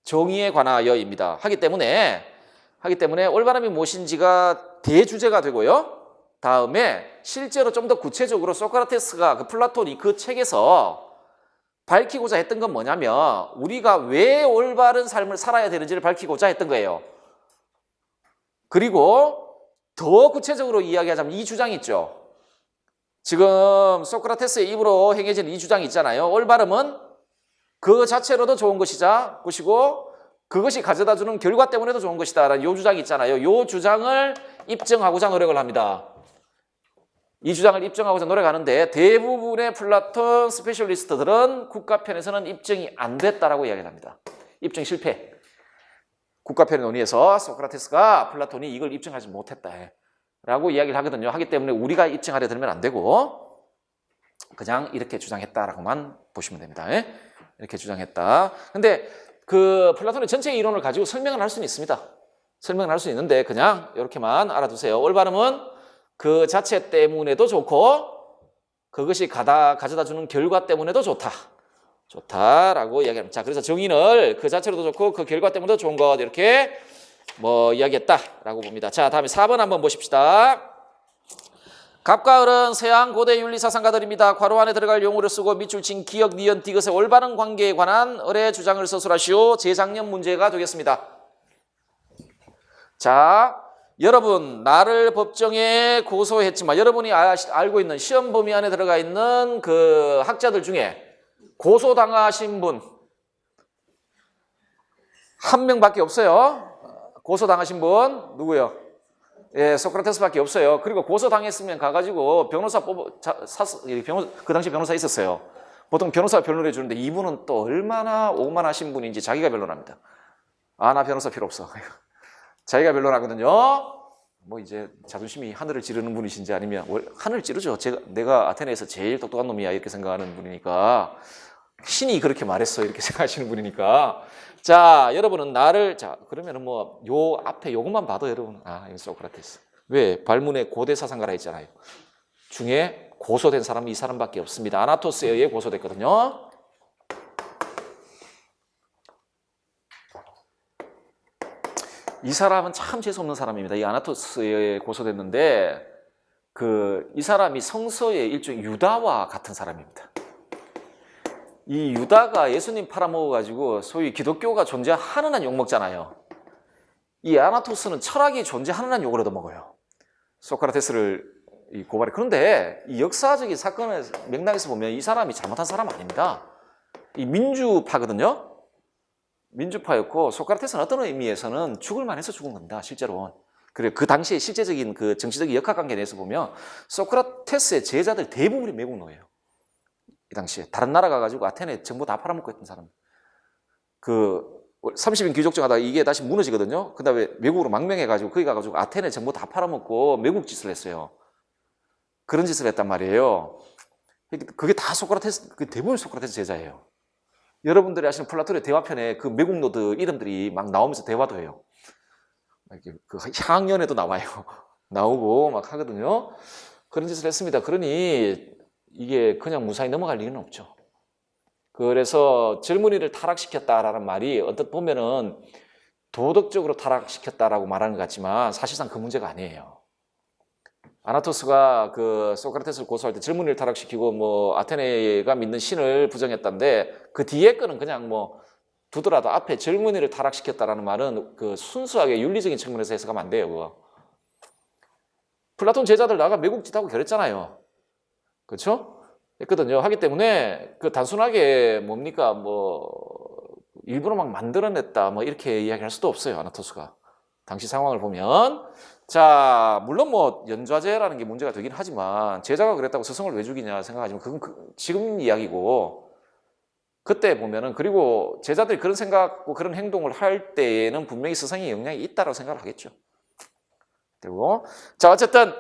정의에 관하여입니다. 하기 때문에 올바름이 무엇인지가 대주제가 되고요. 다음에 실제로 좀 더 구체적으로 소크라테스가, 그 플라톤이 그 책에서 밝히고자 했던 건 뭐냐면, 우리가 왜 올바른 삶을 살아야 되는지를 밝히고자 했던 거예요. 그리고 더 구체적으로 이야기하자면 이 주장이 있죠. 지금 소크라테스의 입으로 행해지는 이 주장이 있잖아요. 올바름은 그 자체로도 좋은 것이고 그것이 가져다주는 결과 때문에도 좋은 것이다 라는 이 주장이 있잖아요. 이 주장을 입증하고자 노력을 합니다. 이 주장을 입증하고자 노력하는데, 대부분의 플라톤 스페셜리스트들은 국가편에서는 입증이 안 됐다라고 이야기를 합니다. 입증 실패. 국가편의 논의에서 소크라테스가 플라톤이 이걸 입증하지 못했다 라고 이야기를 하거든요. 하기 때문에 우리가 입증하려 들면 안 되고 그냥 이렇게 주장했다라고만 보시면 됩니다. 이렇게 주장했다. 근데 그 플라톤의 전체 이론을 가지고 설명을 할 수는 있습니다. 설명을 할 수 있는데 그냥 이렇게만 알아두세요. 올바름은 그 자체 때문에도 좋고 그것이 가져다 주는 결과 때문에도 좋다라고 이야기합니다. 자, 그래서 정의를 그 자체로도 좋고 그 결과 때문에도 좋은 것, 이렇게 이야기했다라고 봅니다. 자, 다음에 4번 한번 보십시다. 갑과 을은 서양 고대 윤리 사상가들입니다. 괄호 안에 들어갈 용어를 쓰고 밑줄 친 기역, 니은, 디귿의 올바른 관계에 관한 을의 주장을 서술하시오. 재작년 문제가 되겠습니다. 자, 여러분, 나를 법정에 고소했지만, 여러분이 알고 있는 시험 범위 안에 들어가 있는 그 학자들 중에 고소당하신 분 한 명밖에 없어요. 고소당하신 분 누구요? 예, 소크라테스밖에 없어요. 그리고 고소당했으면 가가지고 변호사 그 당시 변호사 있었어요. 보통 변호사가 변론을 해주는데 이분은 또 얼마나 오만하신 분인지 자기가 변론합니다. 나 변호사 필요 없어. 자기가 변론하거든요. 이제 자존심이 하늘을 찌르는 분이신지, 아니면 하늘을 찌르죠. 내가 아테네에서 제일 똑똑한 놈이야 이렇게 생각하는 분이니까, 신이 그렇게 말했어 이렇게 생각하시는 분이니까. 자, 여러분은 자, 그러면은 요 앞에 요것만 봐도 여러분, 이거 소크라테스. 왜? 발문에 고대 사상가라 했잖아요. 중에 고소된 사람이 이 사람밖에 없습니다. 아나토스에 의해 고소됐거든요. 이 사람은 참 재수없는 사람입니다. 이 아나토스에 의해 고소됐는데, 이 사람이 성서의 일종의 유다와 같은 사람입니다. 이 유다가 예수님 팔아먹어가지고 소위 기독교가 존재하는 한 욕먹잖아요. 이 아나토스는 철학이 존재하는 한 욕을 얻어먹어요. 소크라테스를 고발해. 그런데 이 역사적인 사건의 맥락에서 보면 이 사람이 잘못한 사람 아닙니다. 이 민주파거든요. 민주파였고, 소크라테스는 어떤 의미에서는 죽을 만해서 죽은 겁니다. 실제로. 그리고 그 당시에 실제적인 그 정치적인 역학관계에 대해서 보면 소크라테스의 제자들 대부분이 매국 노예요. 이 당시에 다른 나라 가가지고 아테네 정보 다 팔아먹고 했던 사람. 30인 귀족정 하다가 이게 다시 무너지거든요. 그 다음에 외국으로 망명해가지고 거기 가가지고 아테네 정보 다 팔아먹고 매국 짓을 했어요. 그런 짓을 했단 말이에요. 그게 다 소크라테스, 대부분 소크라테스 제자예요. 여러분들이 아시는 플라톤의 대화편에 그 매국노들 이름들이 막 나오면서 대화도 해요. 그 향연에도 나와요. 나오고 막 하거든요. 그런 짓을 했습니다. 그러니 이게 그냥 무사히 넘어갈 리는 없죠. 그래서 젊은이를 타락시켰다라는 말이 어떻게 보면은 도덕적으로 타락시켰다라고 말하는 것 같지만 사실상 그 문제가 아니에요. 아나토스가 그 소크라테스를 고소할 때 젊은이를 타락시키고 뭐 아테네가 믿는 신을 부정했다는데 그 뒤에 거는 그냥 뭐 두더라도 앞에 젊은이를 타락시켰다라는 말은 그 순수하게 윤리적인 측면에서 해석하면 안 돼요. 그거. 플라톤 제자들 나가 매국짓하고 결했잖아요. 그렇죠? 했거든요. 하기 때문에 그 단순하게 뭡니까 뭐 일부러 막 만들어냈다 뭐 이렇게 이야기할 수도 없어요. 아나토스가. 당시 상황을 보면 자 물론 뭐 연좌제라는 게 문제가 되긴 하지만 제자가 그랬다고 스승을 왜 죽이냐 생각하지만 그건 지금 이야기고 그때 보면은 그리고 제자들이 그런 생각과 그런 행동을 할 때에는 분명히 스승의 영향이 있다고 생각을 하겠죠. 그리고 자 어쨌든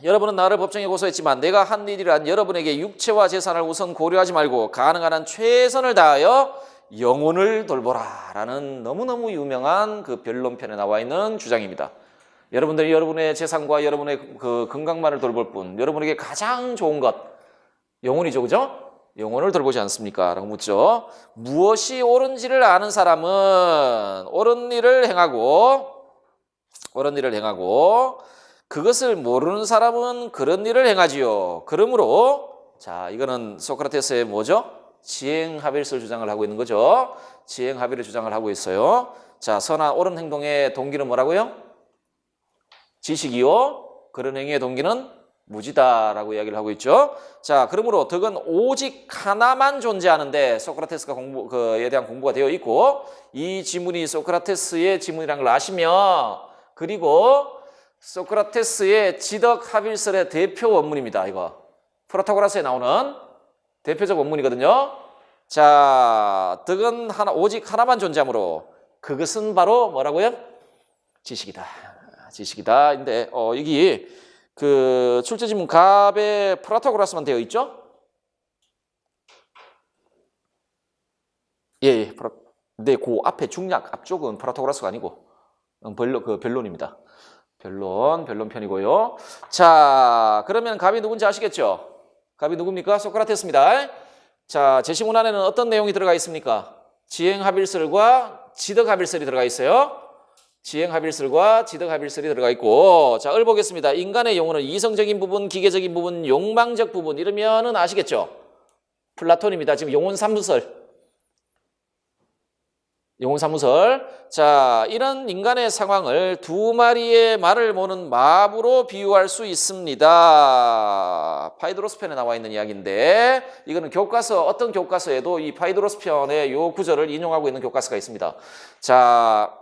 여러분은 나를 법정에 고소했지만 내가 한 일이란 여러분에게 육체와 재산을 우선 고려하지 말고 가능한 한 최선을 다하여 영혼을 돌보라 라는 너무너무 유명한 그 변론편에 나와 있는 주장입니다. 여러분들이 여러분의 재산과 여러분의 그 건강만을 돌볼 뿐 여러분에게 가장 좋은 것 영혼이죠. 그죠? 영혼을 돌보지 않습니까? 라고 묻죠. 무엇이 옳은지를 아는 사람은 옳은 일을 행하고 그것을 모르는 사람은 그런 일을 행하지요. 그러므로 자 이거는 소크라테스의 뭐죠? 지행합일설 주장을 하고 있는 거죠. 지행합일을 주장을 하고 있어요. 자 선한 옳은 행동의 동기는 뭐라고요? 지식이요. 그런 행위의 동기는 무지다라고 이야기를 하고 있죠. 자 그러므로 덕은 오직 하나만 존재하는데 소크라테스가 그에 대한 공부가 되어 있고 이 지문이 소크라테스의 지문이라는 걸 아시며 그리고 소크라테스의 지덕합일설의 대표 원문입니다. 이거 프로타고라스에 나오는 대표적 원문이거든요. 자, 덕은 오직 하나만 존재하므로 그것은 바로 뭐라고요? 지식이다. 지식이다. 근데 여기 그 출제지문 갑에 프로타고라스만 되어 있죠? 예. 근데 그 앞에 중략 앞쪽은 프로타고라스가 아니고 변론입니다. 변론편이고요. 자, 그러면 갑이 누군지 아시겠죠? 갑이 누굽니까? 소크라테스입니다. 자, 제시문 안에는 어떤 내용이 들어가 있습니까? 지행합일설과 지덕합일설이 들어가 있어요. 지행합일설과 지덕합일설이 들어가 있고 자, 을 보겠습니다. 인간의 영혼은 이성적인 부분, 기계적인 부분, 욕망적 부분 이러면은 아시겠죠? 플라톤입니다. 지금 영혼 삼무설. 자, 이런 인간의 상황을 두 마리의 말을 모는 마부로 비유할 수 있습니다. 파이드로스 편에 나와 있는 이야기인데 이거는 교과서 어떤 교과서에도 이 파이드로스 편의 요 구절을 인용하고 있는 교과서가 있습니다. 자,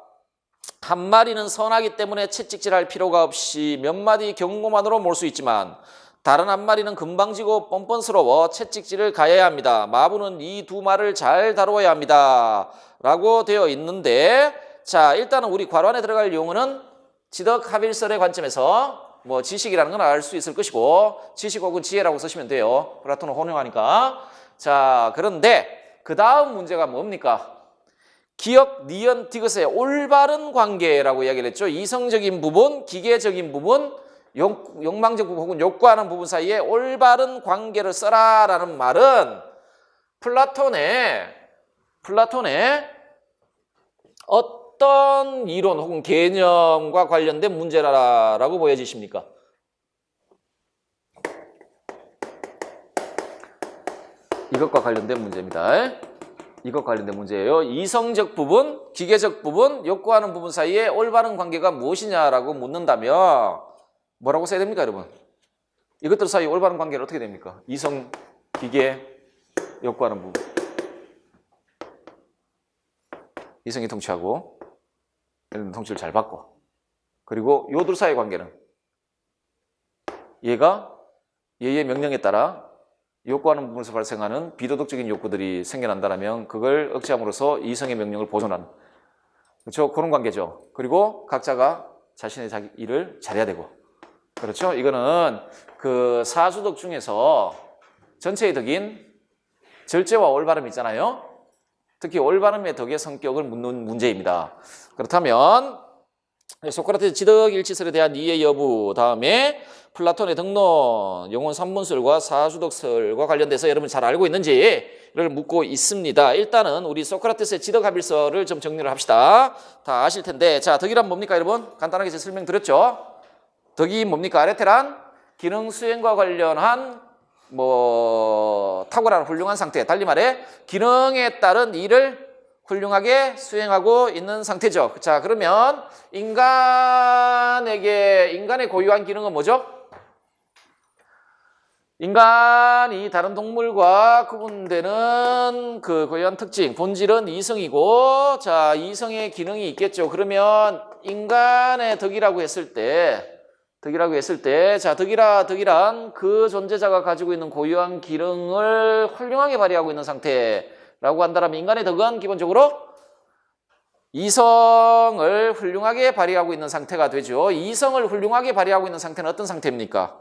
한 마리는 선하기 때문에 채찍질할 필요가 없이 몇 마디 경고만으로 몰 수 있지만 다른 한 마리는 금방지고 뻔뻔스러워 채찍질을 가해야 합니다. 마부는 이 두 말을 잘 다루어야 합니다. 라고 되어 있는데 자 일단은 우리 괄호 안에 들어갈 용어는 지덕합일설의 관점에서 뭐 지식이라는 건 알 수 있을 것이고 지식 혹은 지혜라고 쓰시면 돼요. 플라톤은 혼용하니까. 자 그런데 그 다음 문제가 뭡니까? 기억, 니언, 디귿의 올바른 관계라고 이야기를 했죠. 이성적인 부분, 기계적인 부분, 욕망적 부분 혹은 욕구하는 부분 사이에 올바른 관계를 써라라는 말은 플라톤의 어떤 이론 혹은 개념과 관련된 문제라고 보여지십니까? 이것과 관련된 문제입니다. 이것 관련된 문제예요. 이성적 부분, 기계적 부분, 욕구하는 부분 사이에 올바른 관계가 무엇이냐라고 묻는다면 뭐라고 써야 됩니까, 여러분? 이것들 사이 올바른 관계는 어떻게 됩니까? 이성, 기계, 욕구하는 부분. 이성이 통치하고 통치를 잘 받고 그리고 요들 사이의 관계는 얘가 얘의 명령에 따라 욕구하는 부분에서 발생하는 비도덕적인 욕구들이 생겨난다면 그걸 억제함으로써 이성의 명령을 보존하는 그렇죠? 그런 관계죠. 그리고 각자가 자신의 자기 일을 잘해야 되고 그렇죠? 이거는 그 사주덕 중에서 전체의 덕인 절제와 올바름이 있잖아요. 특히 올바름의 덕의 성격을 묻는 문제입니다. 그렇다면 소크라테스 지덕일치설에 대한 이해 여부 다음에 플라톤의 덕론, 영혼 삼문설과 사주덕설과 관련돼서 여러분 잘 알고 있는지 상태를 묻고 있습니다. 일단은 우리 소크라테스의 지덕합일서를 좀 정리를 합시다. 다 아실 텐데, 자, 덕이란 뭡니까, 여러분? 간단하게 제가 설명드렸죠? 덕이 뭡니까? 아레테란 기능 수행과 관련한 탁월한 훌륭한 상태. 달리 말해 기능에 따른 일을 훌륭하게 수행하고 있는 상태죠. 자, 그러면 인간의 고유한 기능은 뭐죠? 인간이 다른 동물과 구분되는 그 고유한 특징, 본질은 이성이고, 자, 이성의 기능이 있겠죠. 그러면 인간의 덕이라고 했을 때, 자, 덕이란 그 존재자가 가지고 있는 고유한 기능을 훌륭하게 발휘하고 있는 상태라고 한다면 인간의 덕은 기본적으로 이성을 훌륭하게 발휘하고 있는 상태가 되죠. 이성을 훌륭하게 발휘하고 있는 상태는 어떤 상태입니까?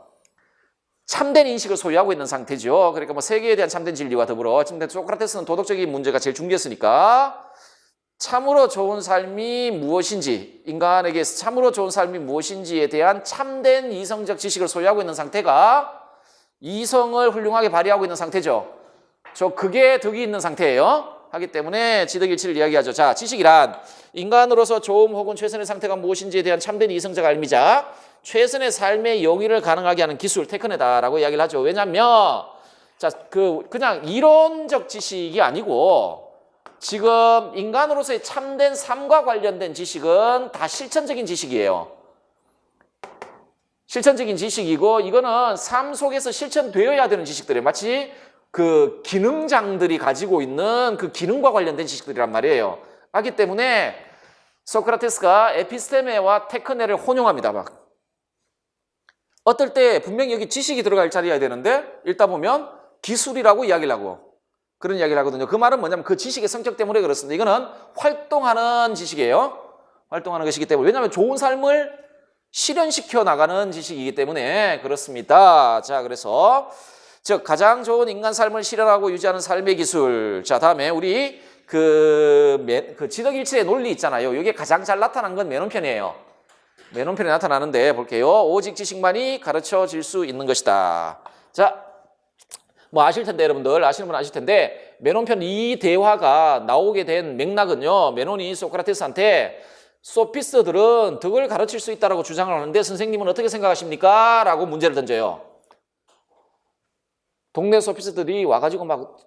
참된 인식을 소유하고 있는 상태죠. 그러니까 세계에 대한 참된 진리와 더불어 지금 소크라테스는 도덕적인 문제가 제일 중요했으니까 참으로 좋은 삶이 무엇인지, 인간에게 참으로 좋은 삶이 무엇인지에 대한 참된 이성적 지식을 소유하고 있는 상태가 이성을 훌륭하게 발휘하고 있는 상태죠. 그게 덕이 있는 상태예요. 하기 때문에 지덕일치를 이야기하죠. 자, 지식이란 인간으로서 좋음 혹은 최선의 상태가 무엇인지에 대한 참된 이성적 알미자, 최선의 삶의 영위를 가능하게 하는 기술, 테크네다라고 이야기를 하죠. 왜냐하면 자, 그냥 이론적 지식이 아니고 지금 인간으로서의 참된 삶과 관련된 지식은 다 실천적인 지식이에요. 실천적인 지식이고 이거는 삶 속에서 실천되어야 되는 지식들이에요. 마치 그 기능장들이 가지고 있는 그 기능과 관련된 지식들이란 말이에요. 하기 때문에 소크라테스가 에피스테메와 테크네를 혼용합니다. 막 어떨 때 분명히 여기 지식이 들어갈 자리여야 되는데 읽다 보면 기술이라고 이야기를 하고 그런 이야기를 하거든요. 그 말은 뭐냐면 그 지식의 성격 때문에 그렇습니다. 이거는 활동하는 지식이에요. 활동하는 것이기 때문에. 왜냐하면 좋은 삶을 실현시켜 나가는 지식이기 때문에 그렇습니다. 자, 그래서 즉 가장 좋은 인간 삶을 실현하고 유지하는 삶의 기술. 자, 다음에 우리 그 지덕일치의 논리 있잖아요. 이게 가장 잘 나타난 건 맨원편이에요. 맨원편에 나타나는데 볼게요. 오직 지식만이 가르쳐질 수 있는 것이다. 자, 아실 텐데 여러분들 아시는 분 아실 텐데 맨원편 이 대화가 나오게 된 맥락은요. 맨원이 소크라테스한테 소피스트들은 덕을 가르칠 수 있다고 주장을 하는데 선생님은 어떻게 생각하십니까? 라고 문제를 던져요. 동네 소피스트들이 와가지고 막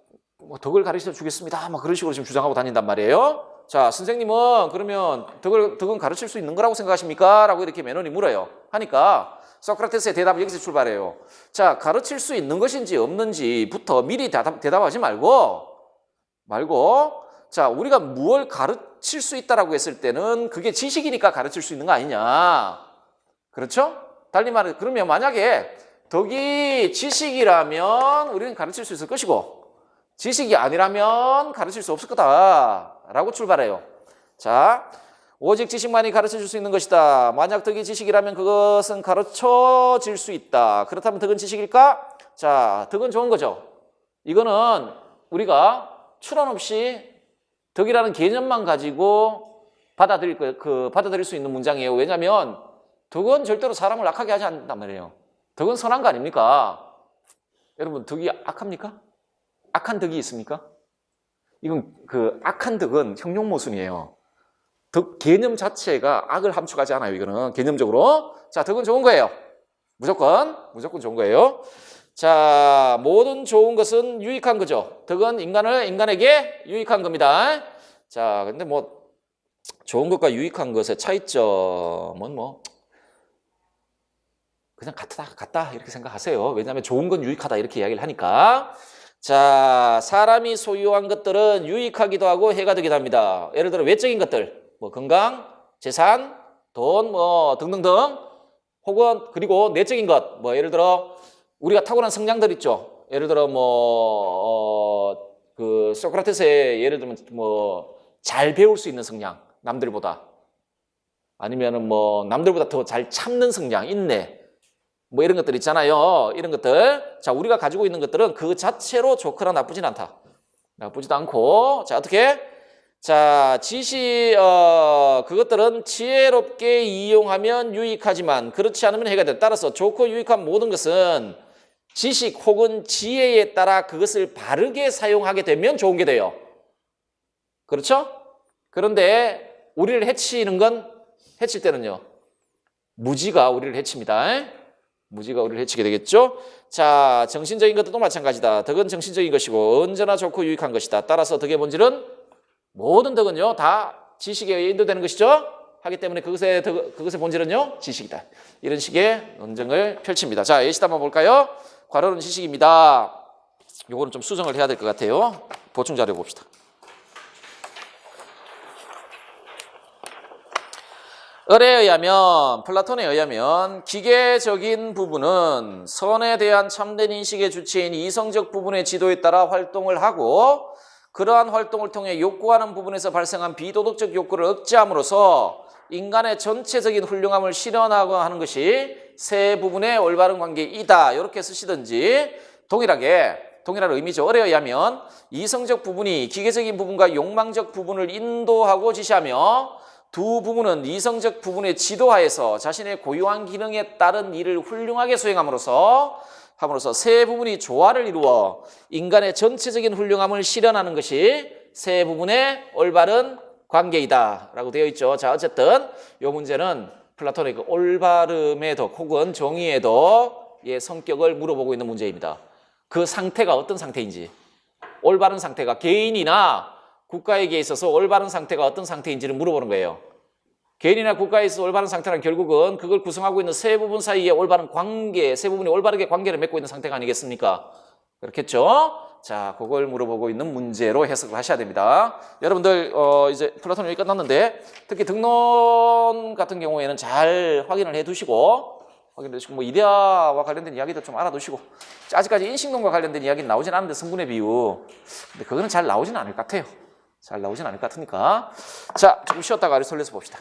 덕을 가르쳐 주겠습니다. 막 그런 식으로 지금 주장하고 다닌단 말이에요. 자, 선생님은 그러면 덕은 가르칠 수 있는 거라고 생각하십니까? 라고 이렇게 맨원이 물어요. 하니까 소크라테스의 대답은 여기서 출발해요. 자, 가르칠 수 있는 것인지 없는지부터 미리 대답하지 말고 자, 우리가 무엇을 가르칠 수 있다라고 했을 때는 그게 지식이니까 가르칠 수 있는 거 아니냐. 그렇죠? 달리 말해 그러면 만약에 덕이 지식이라면 우리는 가르칠 수 있을 것이고 지식이 아니라면 가르칠 수 없을 거다라고 출발해요. 자, 오직 지식만이 가르쳐줄 수 있는 것이다. 만약 덕이 지식이라면 그것은 가르쳐질 수 있다. 그렇다면 덕은 지식일까? 자, 덕은 좋은 거죠. 이거는 우리가 추론 없이 덕이라는 개념만 가지고 받아들일 수 있는 문장이에요. 왜냐하면 덕은 절대로 사람을 악하게 하지 않는단 말이에요. 덕은 선한 거 아닙니까? 여러분, 덕이 악합니까? 악한 덕이 있습니까? 이건 악한 덕은 형용모순이에요. 덕 개념 자체가 악을 함축하지 않아요. 이거는 개념적으로. 자, 덕은 좋은 거예요. 무조건 좋은 거예요. 자, 모든 좋은 것은 유익한 거죠. 덕은 인간에게 유익한 겁니다. 자, 근데 좋은 것과 유익한 것의 차이점은 그냥 같다 이렇게 생각하세요. 왜냐하면 좋은 건 유익하다 이렇게 이야기를 하니까. 자, 사람이 소유한 것들은 유익하기도 하고 해가 되기도 합니다. 예를 들어 외적인 것들, 건강, 재산, 돈, 등등등. 혹은 그리고 내적인 것, 예를 들어 우리가 타고난 성향들 있죠. 예를 들어 소크라테스의 예를 들면 잘 배울 수 있는 성향, 남들보다. 아니면은 남들보다 더 잘 참는 성향, 인내. 이런 것들 있잖아요. 이런 것들. 자, 우리가 가지고 있는 것들은 그 자체로 좋거나 나쁘진 않다. 나쁘지도 않고. 자, 어떻게? 자, 그것들은 지혜롭게 이용하면 유익하지만 그렇지 않으면 해가 된다. 따라서 좋고 유익한 모든 것은 지식 혹은 지혜에 따라 그것을 바르게 사용하게 되면 좋은 게 돼요. 그렇죠? 그런데 우리를 해치는 건 해칠 때는요. 무지가 우리를 해칩니다. 무지가 우리를 해치게 되겠죠? 자, 정신적인 것도 마찬가지다. 덕은 정신적인 것이고 언제나 좋고 유익한 것이다. 따라서 덕의 본질은 모든 덕은요 다 지식에 의해 인도되는 것이죠. 하기 때문에 그것의 본질은요 지식이다. 이런 식의 논증을 펼칩니다. 자, 예시도 한번 볼까요? 괄호는 지식입니다. 요거는 좀 수정을 해야 될 것 같아요. 보충 자료 봅시다. 을에 의하면, 플라톤에 의하면 기계적인 부분은 선에 대한 참된 인식의 주체인 이성적 부분의 지도에 따라 활동을 하고 그러한 활동을 통해 욕구하는 부분에서 발생한 비도덕적 욕구를 억제함으로써 인간의 전체적인 훌륭함을 실현하고 하는 것이 세 부분의 올바른 관계이다. 이렇게 쓰시든지 동일한 의미죠. 을에 의하면 이성적 부분이 기계적인 부분과 욕망적 부분을 인도하고 지시하며 두 부분은 이성적 부분의 지도하에서 자신의 고유한 기능에 따른 일을 훌륭하게 수행함으로써 세 부분이 조화를 이루어 인간의 전체적인 훌륭함을 실현하는 것이 세 부분의 올바른 관계이다 라고 되어 있죠. 자, 어쨌든 이 문제는 플라톤의 그 올바름의 덕 혹은 정의의 덕의 성격을 물어보고 있는 문제입니다. 그 상태가 어떤 상태인지, 올바른 상태가 개인이나 국가에게 있어서 올바른 상태가 어떤 상태인지를 물어보는 거예요. 개인이나 국가에 있어서 올바른 상태란 결국은 그걸 구성하고 있는 세 부분 사이에 올바른 관계, 세 부분이 올바르게 관계를 맺고 있는 상태가 아니겠습니까? 그렇겠죠? 자, 그걸 물어보고 있는 문제로 해석을 하셔야 됩니다. 여러분들 이제 플라톤 여기 끝났는데 특히 등론 같은 경우에는 잘 확인을 해두시고 뭐 이데아와 관련된 이야기도 좀 알아두시고 아직까지 인식론과 관련된 이야기는 나오진 않는데 성분의 비유 근데 그거는 잘 나오진 않을 것 같아요. 잘 나오진 않을 것 같으니까 자, 조금 쉬었다가 아리스토텔레스 봅시다.